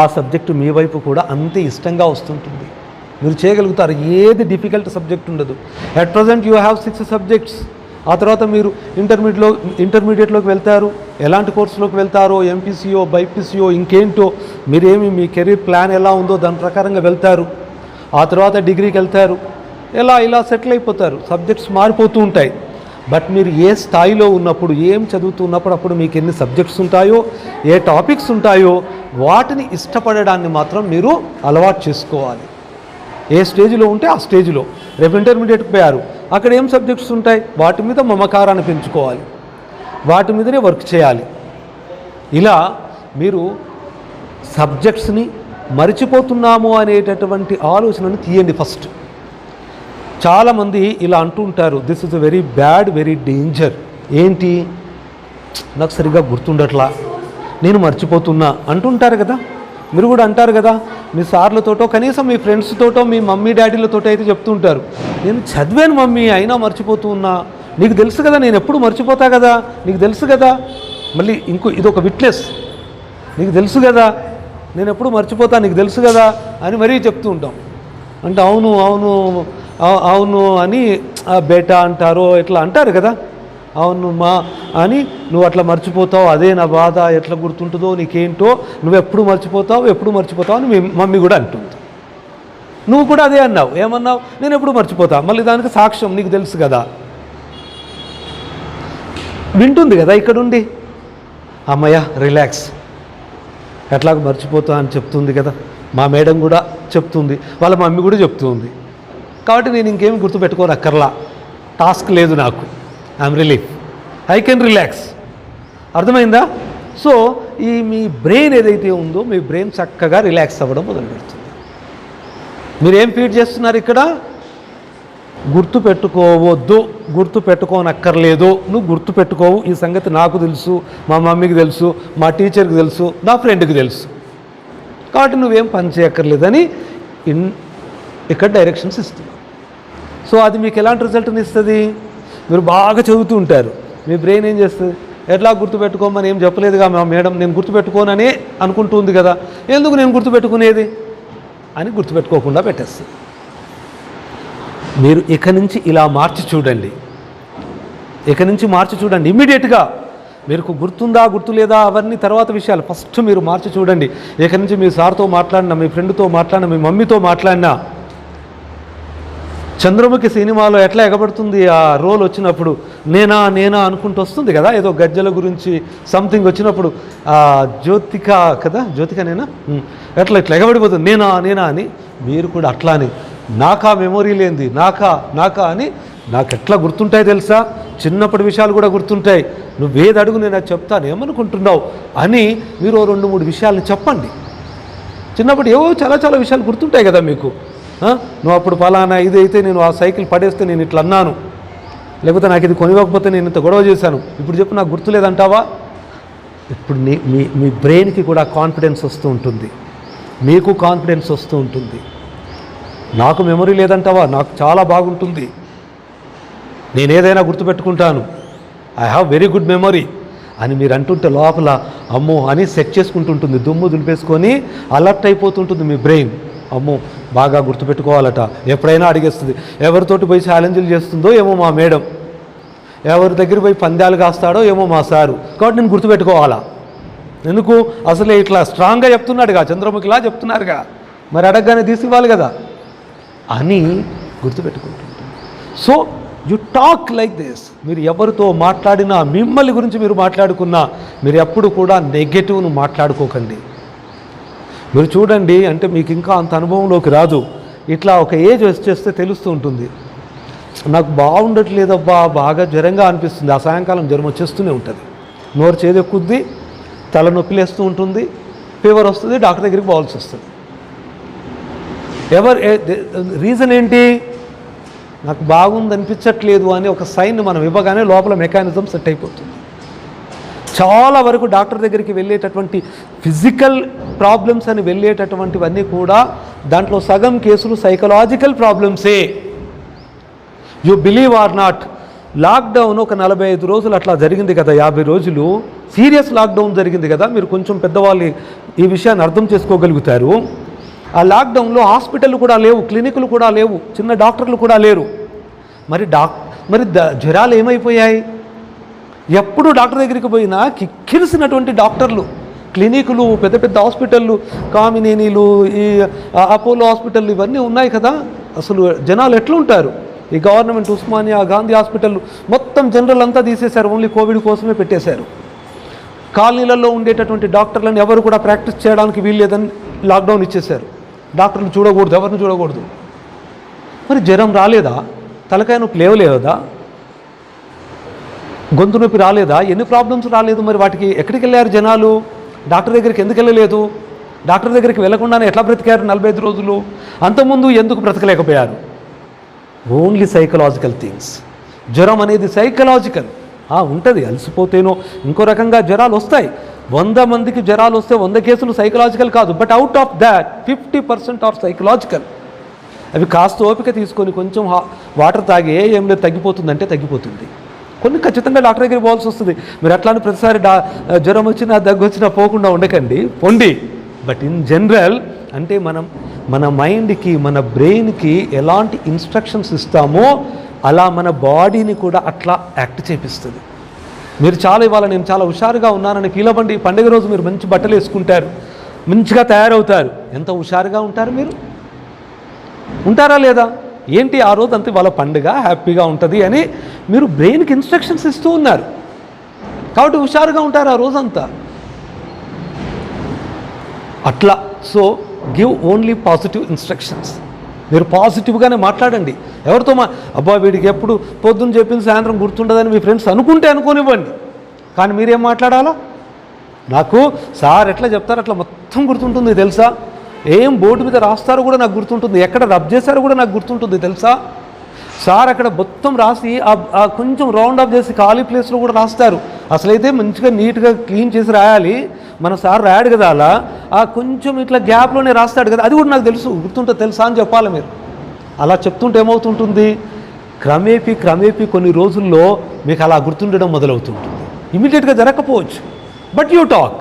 ఆ సబ్జెక్టు మీ వైపు కూడా అంతే ఇష్టంగా వస్తుంటుంది. మీరు చేయగలుగుతారు. ఏది డిఫికల్ట్ సబ్జెక్ట్ ఉండదు. At present you have 6 subjects. ఆ తర్వాత మీరు ఇంటర్మీడియట్లోకి వెళ్తారు. ఎలాంటి కోర్సులోకి వెళ్తారో, ఎంపీసీఓ, బైపీసీఓ, ఇంకేంటో, మీరేమి మీ కెరీర్ ప్లాన్ ఎలా ఉందో దాని ప్రకారంగా వెళ్తారు. ఆ తర్వాత డిగ్రీకి వెళ్తారు. ఇలా సెటిల్ అయిపోతారు. సబ్జెక్ట్స్ మారిపోతూ ఉంటాయి. బట్ మీరు ఏ స్థాయిలో ఉన్నప్పుడు, ఏం చదువుతున్నప్పుడు, అప్పుడు మీకు ఎన్ని సబ్జెక్ట్స్ ఉంటాయో, ఏ టాపిక్స్ ఉంటాయో వాటిని ఇష్టపడడాన్ని మాత్రం మీరు అలవాటు చేసుకోవాలి. ఏ స్టేజ్లో ఉంటే ఆ స్టేజ్లో. రేపు ఇంటర్మీడియట్కి పోయారు, అక్కడ ఏం సబ్జెక్ట్స్ ఉంటాయి, వాటి మీద మమకారాన్ని పెంచుకోవాలి, వాటి మీదనే వర్క్ చేయాలి. ఇలా మీరు సబ్జెక్ట్స్ని మర్చిపోతున్నాము అనేటటువంటి ఆలోచనను తీయండి ఫస్ట్. చాలామంది ఇలా అంటూ ఉంటారు, this is a very bad, very danger. ఏంటి, నాకు సరిగ్గా గుర్తుండట్లా, నేను మర్చిపోతున్నా అంటుంటారు కదా. మీరు కూడా అంటారు కదా, మీ సార్లతోటో, కనీసం మీ ఫ్రెండ్స్తోటో, మీ మమ్మీ డాడీలతోటో అయితే చెప్తుంటారు, నేను చదివాను మమ్మీ అయినా మర్చిపోతూ ఉన్నా. నీకు తెలుసు కదా నేను ఎప్పుడు మర్చిపోతా కదా, నీకు తెలుసు కదా. మళ్ళీ ఇదొక విట్నెస్, నీకు తెలుసు కదా నేను ఎప్పుడు మర్చిపోతా, నీకు తెలుసు కదా అని మరీ చెప్తూ ఉంటాం. అంటే అవును అని బేటా అంటారో ఇట్లా అంటారు కదా. అవును మా అని, నువ్వు అట్లా మర్చిపోతావు, అదే నా బాధ, ఎట్లా గుర్తుంటుందో నీకేంటో, నువ్వు ఎప్పుడు మర్చిపోతావు అని మీ మమ్మీ కూడా అంటుంది. నువ్వు కూడా అదే అన్నావు. ఏమన్నావు? నేను ఎప్పుడు మర్చిపోతా. మళ్ళీ దానికి సాక్ష్యం నీకు తెలుసు కదా. వింటుంది కదా ఇక్కడుండి, అమ్మయ్య రిలాక్స్, ఎట్లాగ మర్చిపోతా అని చెప్తుంది కదా. మా మేడం కూడా చెప్తుంది, వాళ్ళ మమ్మీ కూడా చెప్తుంది. కాబట్టి నేను ఇంకేమి గుర్తుపెట్టుకోనక్కర్లా, టాస్క్ లేదు నాకు, I'm relief, I can relax. అర్థమైందా? సో మీ బ్రెయిన్ ఏదైతే ఉందో, మీ బ్రెయిన్ చక్కగా రిలాక్స్ అవ్వడం మొదలు పెడుతుంది. మీరేం ఫీడ్ చేస్తున్నారు ఇక్కడ? గుర్తుపెట్టుకోవద్దు, గుర్తుపెట్టుకోనక్కర్లేదు, నువ్వు గుర్తుపెట్టుకోవు, ఈ సంగతి నాకు తెలుసు, మా మమ్మీకి తెలుసు, మా టీచర్కి తెలుసు, నా ఫ్రెండ్కి తెలుసు. కాబట్టి నువ్వేం పని చేయక్కర్లేదని ఇక్కడ డైరెక్షన్స్ ఇస్తున్నావు. సో అది మీకు ఎలాంటి రిజల్ట్ని ఇస్తుంది? మీరు బాగా చదువుతూ ఉంటారు, మీ బ్రెయిన్ ఏం చేస్తుంది? ఎట్లా గుర్తుపెట్టుకోమని ఏం చెప్పలేదుగా మా మేడం, నేను గుర్తుపెట్టుకోనని అనుకుంటుంది కదా, ఎందుకు నేను గుర్తుపెట్టుకునేది అని గుర్తుపెట్టుకోకుండా పెట్టేస్తుంది. మీరు ఇక నుంచి ఇలా మార్చి చూడండి, ఇమ్మీడియట్గా మీకు గుర్తుందా గుర్తులేదా అవన్నీ తర్వాత విషయాలు, ఫస్ట్ మీరు మార్చి చూడండి. ఇక నుంచి మీ సార్తో మాట్లాడినా, మీ ఫ్రెండ్తో మాట్లాడినా, మీ మమ్మీతో మాట్లాడినా, చంద్రముఖి సినిమాలో ఎట్లా ఎగబడుతుంది ఆ రోల్ వచ్చినప్పుడు, నేనా అనుకుంటూ వస్తుంది కదా, ఏదో గజ్జల గురించి సంథింగ్ వచ్చినప్పుడు జ్యోతిక కదా, జ్యోతికనేనా, ఎట్లా ఎగబడిపోతుంది నేనా అని. మీరు కూడా అట్లానే నాకా మెమొరీ లేనిది నాకా అని నాకు ఎట్లా గుర్తుంటాయి తెలుసా, చిన్నప్పటి విషయాలు కూడా గుర్తుంటాయి. నువ్వేది అడుగు నేను అది చెప్తాను, ఏమనుకుంటున్నావు అని మీరు 2-3 విషయాలను చెప్పండి. చిన్నప్పుడు ఏవో చాలా విషయాలు గుర్తుంటాయి కదా మీకు. నువ్వు అప్పుడు పలానా ఇదైతే నేను ఆ సైకిల్ పడేస్తే నేను ఇట్లా అన్నాను, లేకపోతే నాకు ఇది కొనివ్వకపోతే నేను ఇంత గొడవ చేశాను, ఇప్పుడు చెప్పు నాకు గుర్తులేదంటావా? ఇప్పుడు మీ బ్రెయిన్కి కూడా కాన్ఫిడెన్స్ వస్తూ ఉంటుంది, మీకు కాన్ఫిడెన్స్ వస్తూ ఉంటుంది. నాకు మెమొరీ లేదంటావా, నాకు చాలా బాగుంటుంది, నేను ఏదైనా గుర్తుపెట్టుకుంటాను, I have very good memory అని మీరు అంటుంటే లోపల అమ్మో అని సెట్ చేసుకుంటుంటుంది, దుమ్ము దులిపేసుకొని అలర్ట్ అయిపోతుంటుంది మీ బ్రెయిన్. అమ్మో బాగా గుర్తుపెట్టుకోవాలట, ఎప్పుడైనా అడిగేస్తుంది. ఎవరితోటి పోయి ఛాలెంజ్లు చేస్తుందో ఏమో మా మేడం, ఎవరి దగ్గర పోయి పందాలు కాస్తాడో ఏమో మా సారు, కాబట్టి నేను గుర్తుపెట్టుకోవాలా. ఎందుకు అసలే ఇట్లా స్ట్రాంగ్గా చెప్తున్నాడుగా, చంద్రముఖిలా చెప్తున్నారుగా, మరి అడగగానే తీసివ్వాలి కదా అని గుర్తుపెట్టుకుంటుంది. So you talk like this. మీరు ఎవరితో మాట్లాడినా, మిమ్మల్ని గురించి మీరు మాట్లాడుకున్నా, మీరు ఎప్పుడు కూడా నెగటివ్ను మాట్లాడుకోకండి. మీరు చూడండి, అంటే మీకు ఇంకా అంత అనుభవంలోకి రాదు, ఇట్లా ఒక ఏజ్ వచ్చేస్తే తెలుస్తూ ఉంటుంది, నాకు బాగుండట్లేదబ్బా, బాగా జ్వరంగా అనిపిస్తుంది, ఆ సాయంకాలం జ్వరం వచ్చేస్తూనే ఉంటుంది, నోరు చేదెక్కుద్ది, తలనొప్పి లేస్తూ ఉంటుంది, ఫీవర్ వస్తుంది, డాక్టర్ దగ్గరికి పోవాల్సి వస్తుంది. రీజన్ ఏంటి? నాకు బాగుంది అనిపించట్లేదు అని ఒక సైన్ మనం ఇవ్వగానే లోపల మెకానిజం సెట్ అయిపోతుంది. చాలా వరకు డాక్టర్ దగ్గరికి వెళ్ళేటటువంటి ఫిజికల్ ప్రాబ్లమ్స్ అని వెళ్ళేటటువంటివన్నీ కూడా దాంట్లో సగం కేసులు సైకలాజికల్ ప్రాబ్లమ్సే. You believe or not, lockdown ఒక 45 రోజులు అట్లా జరిగింది కదా, 50 రోజులు సీరియస్ లాక్డౌన్ జరిగింది కదా. మీరు కొంచెం పెద్దవాళ్ళు ఈ విషయాన్ని అర్థం చేసుకోగలుగుతారు. ఆ లాక్డౌన్లో హాస్పిటల్ కూడా లేవు, క్లినిక్లు కూడా లేవు, చిన్న డాక్టర్లు కూడా లేరు. మరి జ్వరాలు ఏమైపోయాయి? ఎప్పుడు డాక్టర్ దగ్గరికి పోయినా కిక్కిరిసినటువంటి డాక్టర్లు, క్లినికులు, పెద్ద పెద్ద హాస్పిటళ్ళు, కామినేనీలు, ఈ అపోలో హాస్పిటళ్ళు ఇవన్నీ ఉన్నాయి కదా. అసలు జనాలు ఎట్లుంటారు? ఈ గవర్నమెంట్ ఉస్మానియా, గాంధీ హాస్పిటల్ మొత్తం జనరల్ అంతా తీసేశారు, ఓన్లీ కోవిడ్ కోసమే పెట్టేశారు. కాలనీలలో ఉండేటటువంటి డాక్టర్లను ఎవరు కూడా ప్రాక్టీస్ చేయడానికి వీల్లేదని లాక్డౌన్ ఇచ్చేశారు. డాక్టర్లు చూడకూడదు, ఎవరిని చూడకూడదు. మరి జ్వరం రాలేదా? తలకాయ నొప్పి లేవలేదా? గొంతు నొప్పి రాలేదా? ఎన్ని ప్రాబ్లమ్స్ రాలేదు? మరి వాటికి ఎక్కడికి వెళ్ళారు జనాలు? డాక్టర్ దగ్గరికి ఎందుకు వెళ్ళలేదు? డాక్టర్ దగ్గరికి వెళ్ళకుండానే ఎట్లా బ్రతికారు 45 రోజులు? అంతకుముందు ఎందుకు బ్రతకలేకపోయారు? Only psychological things. జ్వరం అనేది సైకలాజికల్ ఉంటుంది. అలసిపోతేనో ఇంకో రకంగా జ్వరాలు వస్తాయి. 100 మందికి జ్వరాలు వస్తే 100 కేసులు సైకలాజికల్ కాదు. But out of that 50% are psychological. అవి కాస్త ఓపిక తీసుకొని కొంచెం వాటర్ తాగి ఏం లేదు తగ్గిపోతుందంటే తగ్గిపోతుంది. కొన్ని ఖచ్చితంగా డాక్టర్ దగ్గరికి పోవాల్సి వస్తుంది. మీరు అట్లానే ప్రతిసారి జ్వరం వచ్చినా దగ్గు వచ్చినా పోకుండా ఉండకండి, పొండి. బట్ ఇన్ జనరల్ అంటే మన మైండ్కి, మన బ్రెయిన్కి ఎలాంటి ఇన్స్ట్రక్షన్స్ ఇస్తామో అలా మన బాడీని కూడా అట్లా యాక్ట్ చేపిస్తుంది. మీరు ఇవాళ నేను చాలా హుషారుగా ఉన్నానని ఫీల్ అవ్వండి. పండుగ రోజు మీరు మంచి బట్టలు వేసుకుంటారు, మంచిగా తయారవుతారు. ఎంత హుషారుగా ఉంటారు? మీరు ఉంటారా లేదా? ఏంటి ఆ రోజు అంతే వాళ్ళ పండుగ, హ్యాపీగా ఉంటుంది అని మీరు బ్రెయిన్కి ఇన్స్ట్రక్షన్స్ ఇస్తూ ఉన్నారు కాబట్టి హుషారుగా ఉంటారు ఆ రోజంతా. అట్లా so give only positive instructions. మీరు పాజిటివ్గానే మాట్లాడండి. ఎవరితో అబ్బా వీడికి ఎప్పుడు పొద్దున్న చెప్పింది సాయంత్రం గుర్తుండదని మీ ఫ్రెండ్స్ అనుకుంటే అనుకోనివ్వండి, కానీ మీరేం మాట్లాడాలా? నాకు సార్ ఎట్లా చెప్తారు అట్లా మొత్తం గుర్తుంటుంది తెలుసా, ఏం బోర్డు మీద రాస్తారో కూడా నాకు గుర్తుంటుంది, ఎక్కడ రబ్ చేశారో కూడా నాకు గుర్తుంటుంది తెలుసా. సార్ అక్కడ మొత్తం రాసి కొంచెం రౌండ్ అప్ చేసి ఖాళీ ప్లేస్లో కూడా రాస్తారు. అసలైతే మంచిగా నీట్గా క్లీన్ చేసి రాయాలి, మన సార్ రాడు కదా అలా కొంచెం ఇట్లా గ్యాప్లోనే రాస్తాడు కదా, అది కూడా నాకు తెలుసు, గుర్తుంటే తెలుసా అని చెప్పాలి మీరు. అలా చెప్తుంటే ఏమవుతుంటుంది, క్రమేపీ కొన్ని రోజుల్లో మీకు అలా గుర్తుండడం మొదలవుతుంటుంది. ఇమీడియట్గా జరగకపోవచ్చు, బట్ యూ టాక్.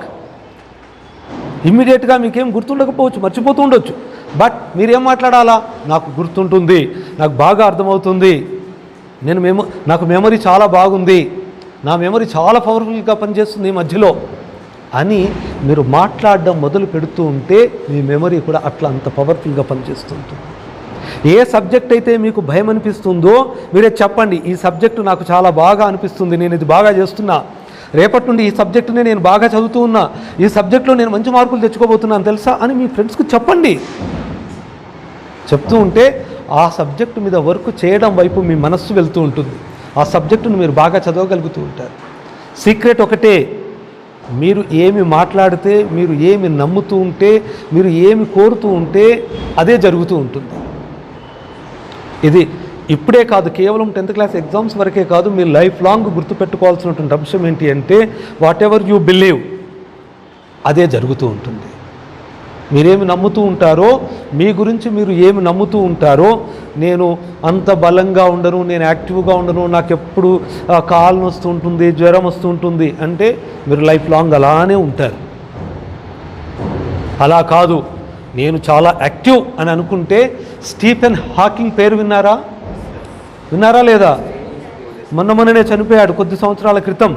ఇమ్మీడియట్గా మీకేం గుర్తుండకపోవచ్చు, మర్చిపోతూ ఉండొచ్చు, బట్ మీరేం మాట్లాడాలా, నాకు గుర్తుంటుంది, నాకు బాగా అర్థమవుతుంది, నాకు మెమరీ చాలా బాగుంది, నా మెమరీ చాలా పవర్ఫుల్గా పనిచేస్తుంది ఈ మధ్యలో అని మీరు మాట్లాడడం మొదలు పెడుతూ ఉంటే మీ మెమరీ కూడా అట్లా అంత పవర్ఫుల్గా పనిచేస్తుంటుంది. ఏ సబ్జెక్ట్ అయితే మీకు భయం అనిపిస్తుందో మీరే చెప్పండి, ఈ సబ్జెక్టు నాకు చాలా బాగా అనిపిస్తుంది, నేను ఇది బాగా చేస్తున్నా, రేపటి నుండి ఈ సబ్జెక్టునే నేను బాగా చదువుతూ ఉన్నా, ఈ సబ్జెక్టులో నేను మంచి మార్కులు తెచ్చుకోబోతున్నాను తెలుసా అని మీ ఫ్రెండ్స్కి చెప్పండి. చెప్తూ ఉంటే ఆ సబ్జెక్టు మీద వర్క్ చేయడం వైపు మీ మనస్సు వెళ్తూ ఉంటుంది, ఆ సబ్జెక్టును మీరు బాగా చదవగలుగుతూ ఉంటారు. సీక్రెట్ ఒకటే, మీరు ఏమి మాట్లాడితే, మీరు ఏమి నమ్ముతూ ఉంటే, మీరు ఏమి కోరుతూ ఉంటే అదే జరుగుతూ ఉంటుంది. ఇది ఇప్పుడే కాదు, కేవలం 10th క్లాస్ ఎగ్జామ్స్ వరకే కాదు, మీరు లైఫ్ లాంగ్ గుర్తుపెట్టుకోవాల్సినటువంటి అంశం ఏంటి అంటే వాట్ ఎవర్ యూ బిలీవ్ అదే జరుగుతూ ఉంటుంది. మీరేమి నమ్ముతూ ఉంటారో, మీ గురించి మీరు ఏమి నమ్ముతూ ఉంటారో, నేను అంత బలంగా ఉండను, నేను యాక్టివ్గా ఉండను, నాకు ఎప్పుడు కాలు వస్తూ ఉంటుంది, జ్వరం వస్తూ ఉంటుంది అంటే మీరు లైఫ్ లాంగ్ అలానే ఉంటారు. అలా కాదు, నేను చాలా యాక్టివ్ అని అనుకుంటే, స్టీఫెన్ హాకింగ్ పేరు విన్నారా లేదా? మొన్ననే చనిపోయాడు కొద్ది సంవత్సరాల క్రితం.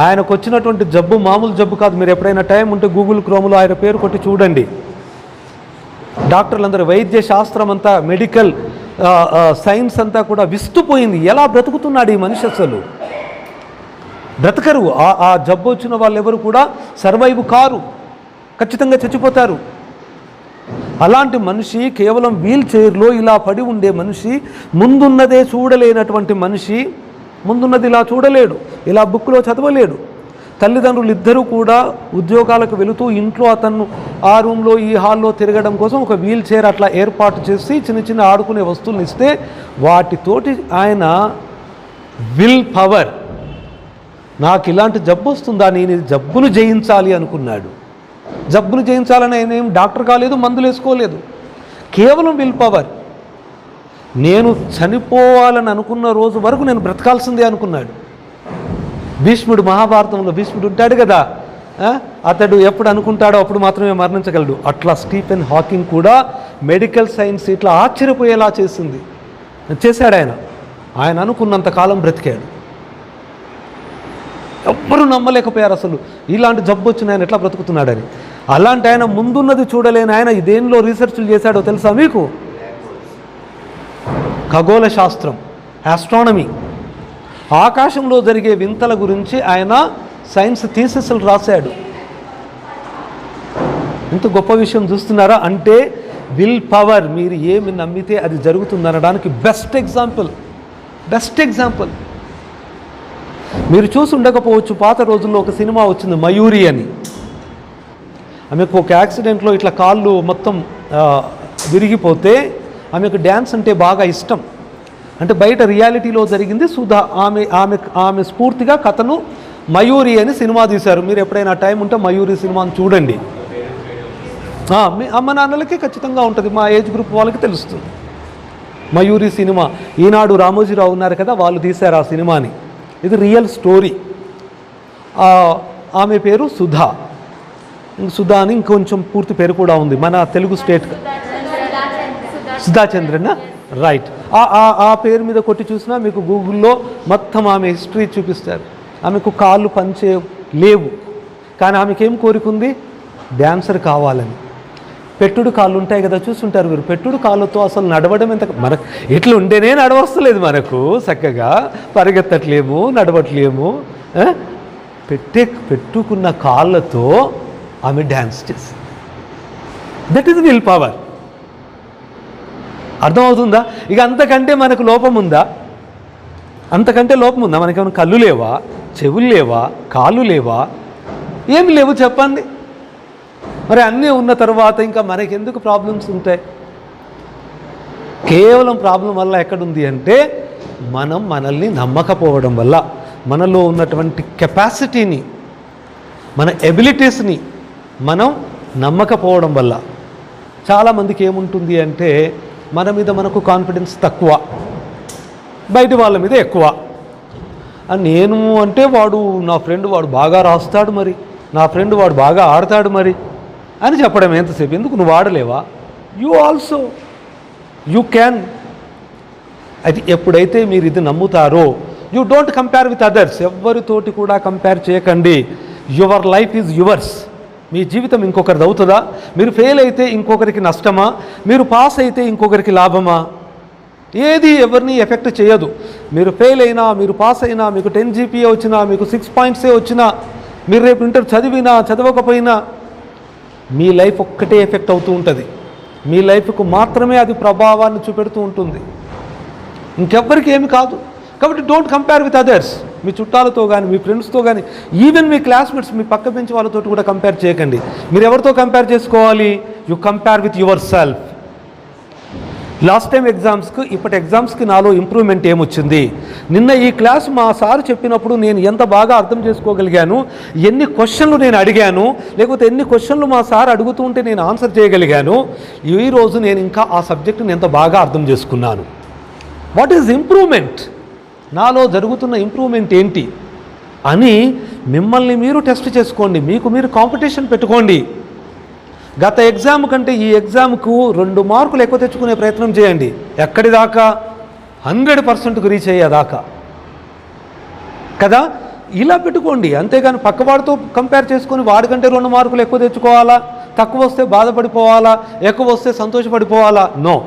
ఆయనకు వచ్చినటువంటి జబ్బు మామూలు జబ్బు కాదు. మీరు ఎప్పుడైనా టైం ఉంటే గూగుల్ క్రోమ్లో ఆయన పేరు కొట్టి చూడండి. డాక్టర్లందరూ, వైద్య శాస్త్రం అంతా, మెడికల్ సైన్స్ అంతా కూడా విస్తుపోయింది. ఎలా బ్రతుకుతున్నాడు ఈ మనిషి, అసలు బ్రతకరు. ఆ జబ్బు వచ్చిన వాళ్ళు ఎవరు కూడా సర్వైవ్ కారు, ఖచ్చితంగా చచ్చిపోతారు. అలాంటి మనిషి, కేవలం వీల్ చైర్లో ఇలా పడి ఉండే మనిషి, ముందున్నదే చూడలేనటువంటి మనిషి, ముందున్నది ఇలా చూడలేడు, ఇలా బుక్లో చదవలేడు. తల్లిదండ్రులు ఇద్దరూ కూడా ఉద్యోగాలకు వెళుతూ ఇంట్లో అతను ఆ రూమ్లో ఈ హాల్లో తిరగడం కోసం ఒక వీల్ చైర్ అట్లా ఏర్పాటు చేసి చిన్న ఆడుకునే వస్తువులను ఇస్తే వాటితోటి ఆయన విల్ పవర్, నాకు ఇలాంటి జబ్బు వస్తుందా, నేను ఈ జబ్బును జయించాలి అనుకున్నాడు. జబ్బును జయించాలని ఆయన ఏం డాక్టర్ కాలేదు, మందులు వేసుకోలేదు, కేవలం విల్ పవర్. నేను చనిపోవాలని అనుకున్న రోజు వరకు నేను బ్రతకాల్సిందే అనుకున్నాడు. భీష్ముడు, మహాభారతంలో భీష్ముడు ఉంటాడు కదా, అతడు ఎప్పుడు అనుకుంటాడో అప్పుడు మాత్రమే మరణించగలడు. అట్లా స్టీఫెన్ హాకింగ్ కూడా మెడికల్ సైన్స్ ఇట్లా ఆశ్చర్యపోయేలా చేశాడు. ఆయన అనుకున్నంత కాలం బ్రతికాడు. ఎవ్వరూ నమ్మలేకపోయారు అసలు ఇలాంటి జబ్బు వచ్చిన ఆయన ఎట్లా బ్రతుకుతున్నాడని. అలాంటి ఆయన, ముందున్నది చూడలేని ఆయన దేనిలో రీసెర్చ్లు చేశాడో తెలుసా మీకు? ఖగోళ శాస్త్రం, ఆస్ట్రానమీ, ఆకాశంలో జరిగే వింతల గురించి ఆయన సైన్స్ థీసిస్లు రాశాడు. ఇంత గొప్ప విషయం చూస్తున్నారా? అంటే విల్ పవర్, మీరు ఏమి నమ్మితే అది జరుగుతుందనడానికి బెస్ట్ ఎగ్జాంపుల్. మీరు చూసి ఉండకపోవచ్చు, పాత రోజుల్లో ఒక సినిమా వచ్చింది మయూరి అని. ఆమెకు ఒక యాక్సిడెంట్లో ఇట్లా కాళ్ళు మొత్తం విరిగిపోతే ఆమెకు డ్యాన్స్ అంటే బాగా ఇష్టం. అంటే బయట రియాలిటీలో జరిగింది సుధా. ఆమె స్ఫూర్తిగా కథను మయూరి అని సినిమా తీశారు. మీరు ఎప్పుడైనా టైం ఉంటే మయూరి సినిమాను చూడండి. మీ అమ్మ నాన్నలకి ఖచ్చితంగా ఉంటుంది, మా ఏజ్ గ్రూప్ వాళ్ళకి తెలుస్తుంది. మయూరి సినిమా ఈనాడు రామోజీరావు ఉన్నారు కదా, వాళ్ళు తీశారు ఆ సినిమాని. ఇది రియల్ స్టోరీ. ఆమె పేరు సుధా అని ఇంకొంచెం పూర్తి పేరు కూడా ఉంది, మన తెలుగు స్టేట్ సుధాచంద్రన్, రైట్. ఆ పేరు మీద కొట్టి చూసినా మీకు గూగుల్లో మొత్తం ఆమె హిస్టరీ చూపిస్తారు. ఆమెకు కాళ్ళు పంచే లేవు, కానీ ఆమెకేం కోరికుంది, డ్యాన్సర్ కావాలని. పెట్టుడు కాళ్ళు ఉంటాయి కదా, చూస్తుంటారు మీరు. పెట్టుడు కాళ్ళతో అసలు నడవడం ఎంత, మనకు ఇట్లా ఉంటేనే నడవస్తలేదు, మనకు చక్కగా పరిగెత్తట్లేము, నడవట్లేము. పెట్టుకున్న కాళ్ళతో ఆమె డ్యాన్స్ చేసి, దట్ ఈజ్ విల్ పవర్. అర్థమవుతుందా? ఇక అంతకంటే మనకు లోపం ఉందా? మనకేమైనా కళ్ళు లేవా, చెవులు లేవా, కాళ్ళు లేవా? ఏమి లేవు చెప్పండి. మరి అన్నీ ఉన్న తర్వాత ఇంకా మనకెందుకు ప్రాబ్లమ్స్ ఉంటాయి? కేవలం ప్రాబ్లం వల్ల ఎక్కడుంది అంటే మనల్ని నమ్మకపోవడం వల్ల, మనలో ఉన్నటువంటి కెపాసిటీని, మన ఎబిలిటీస్ని మనం నమ్మకపోవడం వల్ల. చాలామందికి ఏముంటుంది అంటే మన మీద మనకు కాన్ఫిడెన్స్ తక్కువ, బయట వాళ్ళ మీద ఎక్కువ. నేను అంటే నా ఫ్రెండ్ వాడు బాగా రాస్తాడు మరి, నా ఫ్రెండ్ వాడు బాగా ఆడతాడు మరి అని చెప్పడం ఎంతసేపు? ఎందుకు నువ్వు ఆడలేవా? You also you can. అది ఎప్పుడైతే మీరు ఇది నమ్ముతారో, you don't compare with others. ఎవరితోటి కూడా కంపేర్ చేయకండి. Your life is yours. మీ జీవితం ఇంకొకరిది అవుతుందా? మీరు ఫెయిల్ అయితే ఇంకొకరికి నష్టమా? మీరు పాస్ అయితే ఇంకొకరికి లాభమా? ఏది ఎవరిని ఎఫెక్ట్ చేయదు. మీరు ఫెయిల్ అయినా, మీరు పాస్ అయినా, మీకు 10 GPA వచ్చినా, మీకు 6 points వచ్చినా, మీరు రేపు ఇంటర్ చదివినా చదవకపోయినా మీ లైఫ్ ఒక్కటే ఎఫెక్ట్ అవుతూ ఉంటుంది. మీ లైఫ్కు మాత్రమే అది ప్రభావాన్ని చూపెడుతూ ఉంటుంది, ఇంకెవ్వరికి ఏమి కాదు. కాబట్టి డోంట్ కంపేర్ విత్ అదర్స్. మీ చుట్టాలతో కానీ, మీ ఫ్రెండ్స్తో కానీ, ఈవెన్ మీ క్లాస్మేట్స్, మీ పక్క బెంచ్ వాళ్ళతో కూడా కంపేర్ చేయకండి. మీరు ఎవరితో కంపేర్ చేసుకోవాలి? You compare with your self. Last time ఎగ్జామ్స్కి ఇప్పటి ఎగ్జామ్స్కి నాలో ఇంప్రూవ్మెంట్ ఏమొచ్చింది? నిన్న ఈ క్లాస్ మా సార్ చెప్పినప్పుడు నేను ఎంత బాగా అర్థం చేసుకోగలిగాను, ఎన్ని క్వశ్చన్లు నేను అడిగాను, లేకపోతే ఎన్ని క్వశ్చన్లు మా సార్ అడుగుతూ ఉంటే నేను ఆన్సర్ చేయగలిగాను. ఈరోజు నేను ఇంకా ఆ సబ్జెక్టుని ఎంత బాగా అర్థం చేసుకున్నాను. What is improvement? నాలో జరుగుతున్న ఇంప్రూవ్మెంట్ ఏంటి అని మిమ్మల్ని మీరు టెస్ట్ చేసుకోండి. మీకు మీరు కాంపిటీషన్ పెట్టుకోండి. గత ఎగ్జామ్ కంటే ఈ ఎగ్జామ్కు 2 మార్కులు ఎక్కువ తెచ్చుకునే ప్రయత్నం చేయండి. ఎక్కడి దాకా? 100%కు రీచ్ అయ్యేదాకా కదా. ఇలా పెట్టుకోండి. అంతేగాని పక్కవాడితో కంపేర్ చేసుకొని వాడికంటే 2 మార్కులు ఎక్కువ తెచ్చుకోవాలా, తక్కువ వస్తే బాధపడిపోవాలా, ఎక్కువ వస్తే సంతోషపడిపోవాలా? నో.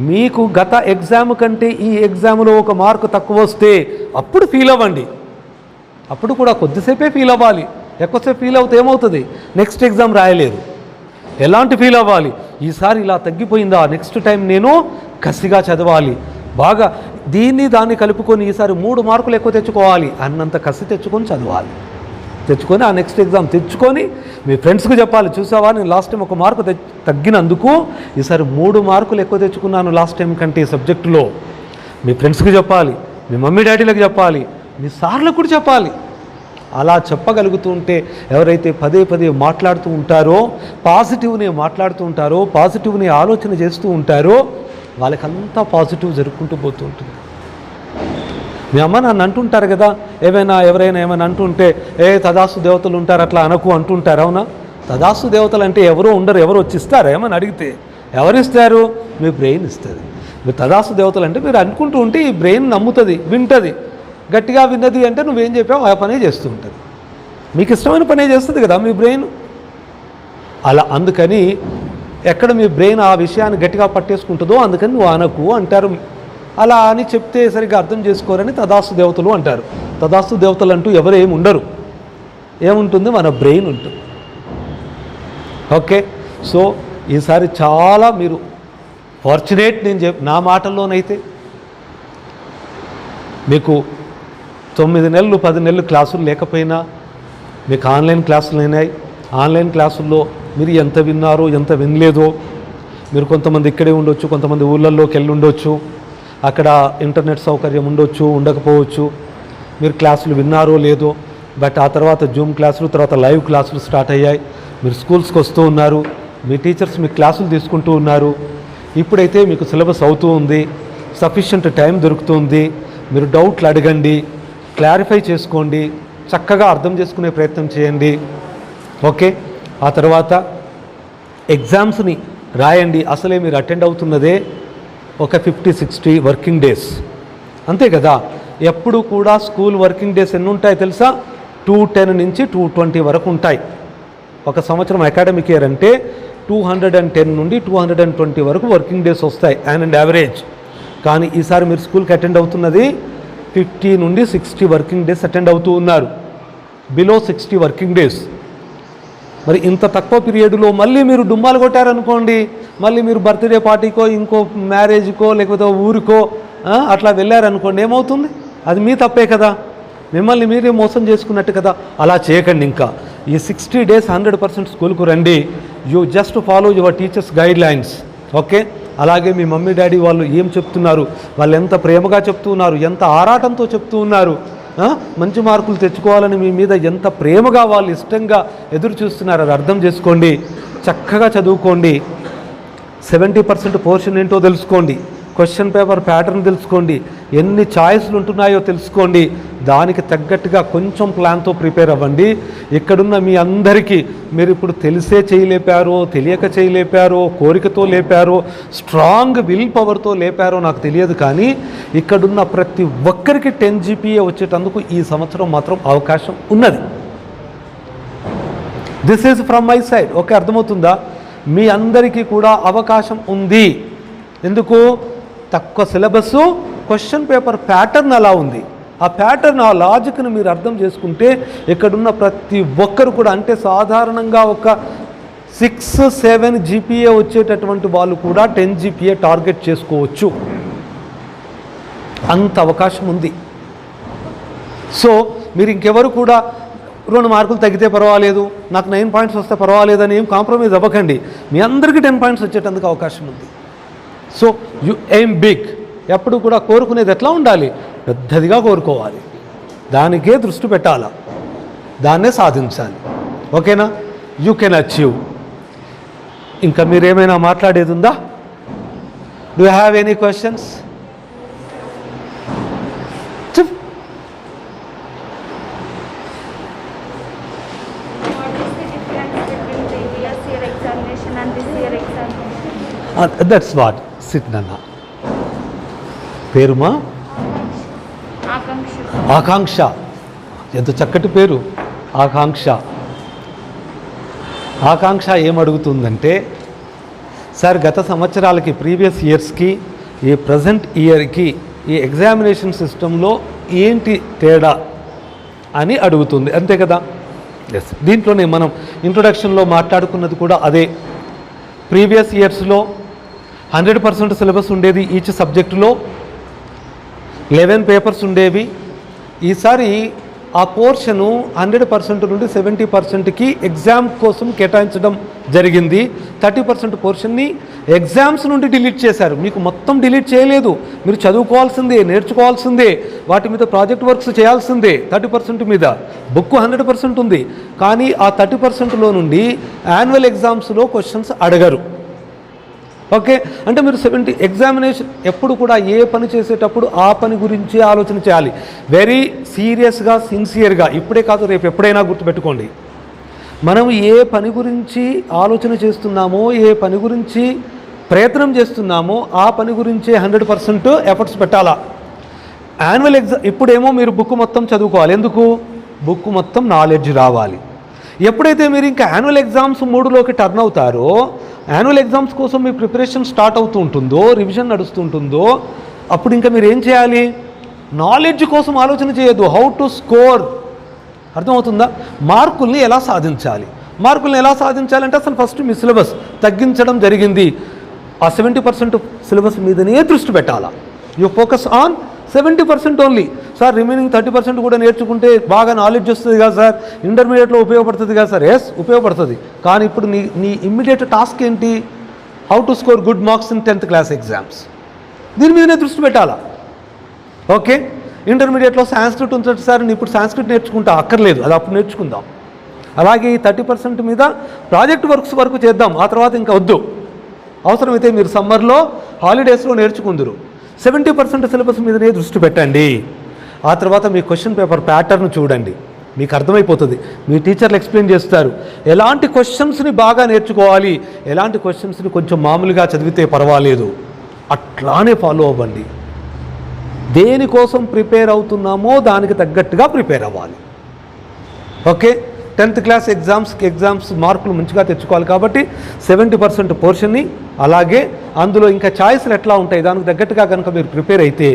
మీకు గత ఎగ్జామ్ కంటే ఈ ఎగ్జామ్లో 1 మార్కు తక్కువ వస్తే అప్పుడు ఫీల్ అవ్వండి. అప్పుడు కూడా కొద్దిసేపే ఫీల్ అవ్వాలి. ఎక్కువసేపు ఫీల్ అవుతే ఏమవుతుంది? నెక్స్ట్ ఎగ్జామ్ రాయలేరు. ఎలాంటి ఫీల్ అవ్వాలి? ఈసారి ఇలా తగ్గిపోయిందా, నెక్స్ట్ టైం నేను కసిగా చదవాలి, బాగా దాన్ని కలుపుకొని ఈసారి 3 మార్కులు ఎక్కువ తెచ్చుకోవాలి అన్నంత కసి తెచ్చుకొని చదవాలి. తెచ్చుకొని ఆ నెక్స్ట్ ఎగ్జామ్ తెచ్చుకొని మీ ఫ్రెండ్స్కి చెప్పాలి, చూసావా నేను లాస్ట్ టైం 1 మార్కు తగ్గినందుకు ఈసారి 3 మార్కులు ఎక్కువ తెచ్చుకున్నాను లాస్ట్ టైం కంటే ఈ సబ్జెక్టులో. మీ ఫ్రెండ్స్కి చెప్పాలి, మీ మమ్మీ డాడీలకు చెప్పాలి, మీ సార్లకు కూడా చెప్పాలి. అలా చెప్పగలుగుతూ ఉంటే, ఎవరైతే పదే మాట్లాడుతూ ఉంటారో, పాజిటివ్ని మాట్లాడుతూ ఉంటారో, పాజిటివ్ని ఆలోచన చేస్తూ ఉంటారో, వాళ్ళకంతా పాజిటివ్ జరుపుకుంటూ పోతూ ఉంటుంది. మీ అమ్మ నన్ను అంటుంటారు కదా, ఎవరైనా ఏమైనా అంటుంటే, తదాస్తు దేవతలు ఉంటారు అట్లా అనకు అంటుంటారు. అవునా? తదాస్తు దేవతలు అంటే ఎవరో ఉండరు, ఎవరు వచ్చి ఇస్తారు ఏమని అడిగితే? ఎవరిస్తారు? మీ బ్రెయిన్ ఇస్తుంది. మీరు తదాస్తు దేవతలు అంటే మీరు అనుకుంటూ ఉంటే ఈ బ్రెయిన్ నమ్ముతుంది, వింటుంది. గట్టిగా విన్నది అంటే నువ్వేం చెప్పావు ఆ పనే చేస్తూ ఉంటుంది. మీకు ఇష్టమైన పనే చేస్తుంది కదా మీ బ్రెయిన్. అలా అందుకని ఎక్కడ మీ బ్రెయిన్ ఆ విషయాన్ని గట్టిగా పట్టేసుకుంటుందో అందుకని నువ్వు అనకు అంటారు. అలా అని చెప్తే సరిగ్గా అర్థం చేసుకోరని తదాస్తు దేవతలు అంటారు. తదాస్తు దేవతలు అంటూ ఎవరు ఏమి ఉండరు. ఏముంటుంది? మన బ్రెయిన్ ఉంటుంది. ఓకే. సో ఈసారి చాలా మీరు ఫార్చునేట్. నా మాటల్లోనైతే మీకు 9 నెలలు 10 నెలలు క్లాసులు లేకపోయినా మీకు ఆన్లైన్ క్లాసులు అయినాయి. ఆన్లైన్ క్లాసుల్లో మీరు ఎంత విన్నారో ఎంత వినలేదో, మీరు కొంతమంది ఇక్కడే ఉండొచ్చు, కొంతమంది ఊళ్ళల్లోకి వెళ్ళి ఉండొచ్చు, అక్కడ ఇంటర్నెట్ సౌకర్యం ఉండొచ్చు, ఉండకపోవచ్చు. మీరు క్లాసులు విన్నారో లేదో, బట్ ఆ తర్వాత జూమ్ క్లాసులు, తర్వాత లైవ్ క్లాసులు స్టార్ట్ అయ్యాయి. మీరు స్కూల్స్కి వస్తూ ఉన్నారు, మీ టీచర్స్ మీ క్లాసులు తీసుకుంటూ ఉన్నారు. ఇప్పుడైతే మీకు సిలబస్ అవుతూ ఉంది, సఫిషియంట్ టైం దొరుకుతుంది. మీరు డౌట్లు అడగండి, క్లారిఫై చేసుకోండి, చక్కగా అర్థం చేసుకునే ప్రయత్నం చేయండి. ఓకే. ఆ తర్వాత ఎగ్జామ్స్ని రాయండి. అసలే మీరు అటెండ్ అవుతున్నదే ఒక 50-60 వర్కింగ్ డేస్, అంతే కదా. ఎప్పుడు కూడా స్కూల్ వర్కింగ్ డేస్ ఎన్ని ఉంటాయి తెలుసా? 210 నుంచి 220 వరకు ఉంటాయి. ఒక సంవత్సరం అకాడమిక్ ఇయర్ అంటే 210 నుండి 220 వరకు వర్కింగ్ డేస్ వస్తాయి అండ్ యావరేజ్. కానీ ఈసారి మీరు స్కూల్కి అటెండ్ అవుతున్నది 50 నుండి 60 వర్కింగ్ డేస్ అటెండ్ అవుతూ ఉన్నారు. Below 60 working days. మరి ఇంత తక్కువ పీరియడ్లో మళ్ళీ మీరు డుమ్మాలు కొట్టారనుకోండి, మళ్ళీ మీరు బర్త్డే పార్టీకో, ఇంకో మ్యారేజ్కో, లేకపోతే ఊరికో అట్లా వెళ్ళారనుకోండి, ఏమవుతుంది? అది మీ తప్పే కదా, మిమ్మల్ని మీరే మోసం చేసుకున్నట్టు కదా. అలా చేయకండి. ఇంకా ఈ 60 డేస్ 100% స్కూల్కు రండి. You just follow your teachers guide lines. Okay. అలాగే మీ మమ్మీ డాడీ వాళ్ళు ఏం చెప్తున్నారు, వాళ్ళు ఎంత ప్రేమగా చెప్తూ ఉన్నారు, ఎంత ఆరాటంతో చెప్తూ ఉన్నారు, మంచి మార్కులు తెచ్చుకోవాలని మీ మీద ఎంత ప్రేమగా వాళ్ళు ఇష్టంగా ఎదురు చూస్తున్నారు, అది అర్థం చేసుకోండి. చక్కగా చదువుకోండి. 70% పోర్షన్ ఏంటో తెలుసుకోండి. క్వశ్చన్ పేపర్ ప్యాటర్న్ తెలుసుకోండి. ఎన్ని ఛాయిస్లు ఉంటున్నాయో తెలుసుకోండి. దానికి తగ్గట్టుగా కొంచెం ప్లాన్తో ప్రిపేర్ అవ్వండి. ఇక్కడున్న మీ అందరికీ మీరు ఇప్పుడు తెలిసే చేయలేపారో, తెలియక చేయలేపారో, కోరికతో లేపారో, స్ట్రాంగ్ విల్ పవర్తో లేపారో నాకు తెలియదు, కానీ ఇక్కడున్న ప్రతి ఒక్కరికి 10 GPA వచ్చేటందుకు ఈ సంవత్సరం మాత్రం అవకాశం ఉన్నది. This is from my side. Okay, అర్థమవుతుందా? మీ అందరికీ కూడా అవకాశం ఉంది. ఎందుకు? తక్కువ సిలబస్సు, క్వశ్చన్ పేపర్ ప్యాటర్న్ అలా ఉంది. ఆ ప్యాటర్న్, ఆ లాజిక్ను మీరు అర్థం చేసుకుంటే ఇక్కడున్న ప్రతి ఒక్కరు కూడా, అంటే సాధారణంగా ఒక 6-7 GPA వచ్చేటటువంటి వాళ్ళు కూడా 10 GPA టార్గెట్ చేసుకోవచ్చు. అంత అవకాశం ఉంది. సో మీరు ఇంకెవరు కూడా 2 మార్కులు తగ్గితే పర్వాలేదు, నాకు 9 పాయింట్స్ వస్తే పర్వాలేదు అని ఏం కాంప్రమైజ్ అవ్వకండి. మీ అందరికీ 10 పాయింట్స్ వచ్చేటందుకు అవకాశం ఉంది. So you aim big. ఎప్పుడు కూడా కోరుకునేది ఎట్లా ఉండాలి? పెద్దదిగా కోరుకోవాలి. దానికే దృష్టి పెట్టాలా, దాన్నే సాధించాలి. ఓకేనా? You can achieve. ఇంకా మీరేమైనా మాట్లాడేది ఉందా? Do you have any questions? That's what. SIT నాన్న. పేరుమా? ఆకాంక్ష. ఎంత చక్కటి పేరు, ఆకాంక్ష. ఆకాంక్ష ఏమడుగుతుందంటే, సార్ గత సంవత్సరాలకి, ప్రీవియస్ ఇయర్స్కి, ఈ ప్రజెంట్ ఇయర్కి ఈ ఎగ్జామినేషన్ సిస్టంలో ఏంటి తేడా అని అడుగుతుంది. అంతే కదా? ఎస్. దీంట్లోనే మనం ఇంట్రొడక్షన్లో మాట్లాడుకున్నది కూడా అదే. ప్రీవియస్ ఇయర్స్లో 100% సిలబస్ ఉండేది. ఈచ్ సబ్జెక్టులో 11 పేపర్స్ ఉండేవి. ఈసారి ఆ పోర్షను 100% నుండి 70%కి ఎగ్జామ్ కోసం కేటాయించడం జరిగింది. 30% పోర్షన్ని ఎగ్జామ్స్ నుండి డిలీట్ చేశారు. మీకు మొత్తం డిలీట్ చేయలేదు. మీరు చదువుకోవాల్సిందే, నేర్చుకోవాల్సిందే, వాటి మీద ప్రాజెక్ట్ వర్క్స్ చేయాల్సిందే. 30% మీద బుక్ 100% ఉంది. కానీ ఆ 30%లో నుండి యాన్యువల్ ఎగ్జామ్స్లో క్వశ్చన్స్ అడగరు. ఓకే, అంటే మీరు 70 ఎగ్జామినేషన్ ఎప్పుడు కూడా ఏ పని చేసేటప్పుడు ఆ పని గురించి ఆలోచన చేయాలి. వెరీ సీరియస్గా, సిన్సియర్గా. ఇప్పుడే కాదు, రేపు ఎప్పుడైనా గుర్తుపెట్టుకోండి. మనం ఏ పని గురించి ఆలోచన చేస్తున్నామో, ఏ పని గురించి ప్రయత్నం చేస్తున్నామో ఆ పని గురించే 100% ఎఫర్ట్స్ పెట్టాలా. యాన్యువల్ ఎగ్జామ్ ఇప్పుడేమో మీరు బుక్ మొత్తం చదువుకోవాలి. ఎందుకు? బుక్ మొత్తం నాలెడ్జ్ రావాలి. ఎప్పుడైతే మీరు ఇంకా యాన్యువల్ ఎగ్జామ్స్ 3లోకి టర్న్ అవుతారో, యాన్యువల్ ఎగ్జామ్స్ కోసం మీ ప్రిపరేషన్ స్టార్ట్ అవుతూ ఉంటుందో, రివిజన్ నడుస్తూ ఉంటుందో, అప్పుడు ఇంకా మీరు ఏం చేయాలి? నాలెడ్జ్ కోసం ఆలోచన చేయొద్దు. How to score. అర్థమవుతుందా? మార్కుల్ని ఎలా సాధించాలి. మార్కుల్ని ఎలా సాధించాలంటే అసలు ఫస్ట్ మీ సిలబస్ తగ్గించడం జరిగింది. ఆ 70% సిలబస్ మీదనే దృష్టి పెట్టాలా. You focus on 70% only. Sir remaining 30% కూడా నేర్చుకుంటే బాగా నాలెడ్జ్ వస్తుంది కదా సార్, ఇంటర్మీడియట్లో ఉపయోగపడుతుంది కదా సార్. ఎస్, ఉపయోగపడుతుంది. కానీ ఇప్పుడు నీ ఇమ్మీడియట్ టాస్క్ ఏంటి? How to score good marks in 10th class exams. దీని మీదనే దృష్టి పెట్టాలా. ఓకే, ఇంటర్మీడియట్లో సాంస్క్రిట్ ఉంటుంది సార్, నేను ఇప్పుడు సాంస్క్రిట్ నేర్చుకుంటా, అక్కర్లేదు, అది అప్పుడు నేర్చుకుందాం. అలాగే ఈ 30% మీద ప్రాజెక్ట్ వర్క్స్ వరకు చేద్దాం, ఆ తర్వాత ఇంకా వద్దు. అవసరమైతే మీరు సమ్మర్లో హాలిడేస్లో నేర్చుకుందరు. 70% సిలబస్ మీదనే దృష్టి పెట్టండి. ఆ తర్వాత మీ క్వశ్చన్ పేపర్ ప్యాటర్న్ చూడండి, మీకు అర్థమైపోతుంది. మీ టీచర్లు ఎక్స్ప్లెయిన్ చేస్తారు ఎలాంటి క్వశ్చన్స్ని బాగా నేర్చుకోవాలి, ఎలాంటి క్వశ్చన్స్ని కొంచెం మామూలుగా చదివితే పర్వాలేదు, అట్లానే ఫాలో అవ్వండి. దేనికోసం ప్రిపేర్ అవుతున్నామో దానికి తగ్గట్టుగా ప్రిపేర్ అవ్వాలి. ఓకే, 10th క్లాస్ ఎగ్జామ్స్ మార్కులు మంచిగా తెచ్చుకోవాలి కాబట్టి 70% పోర్షన్ని, అలాగే అందులో ఇంకా ఛాయిస్లు ఎట్లా ఉంటాయి దానికి తగ్గట్టుగా కనుక మీరు ప్రిపేర్ అయితే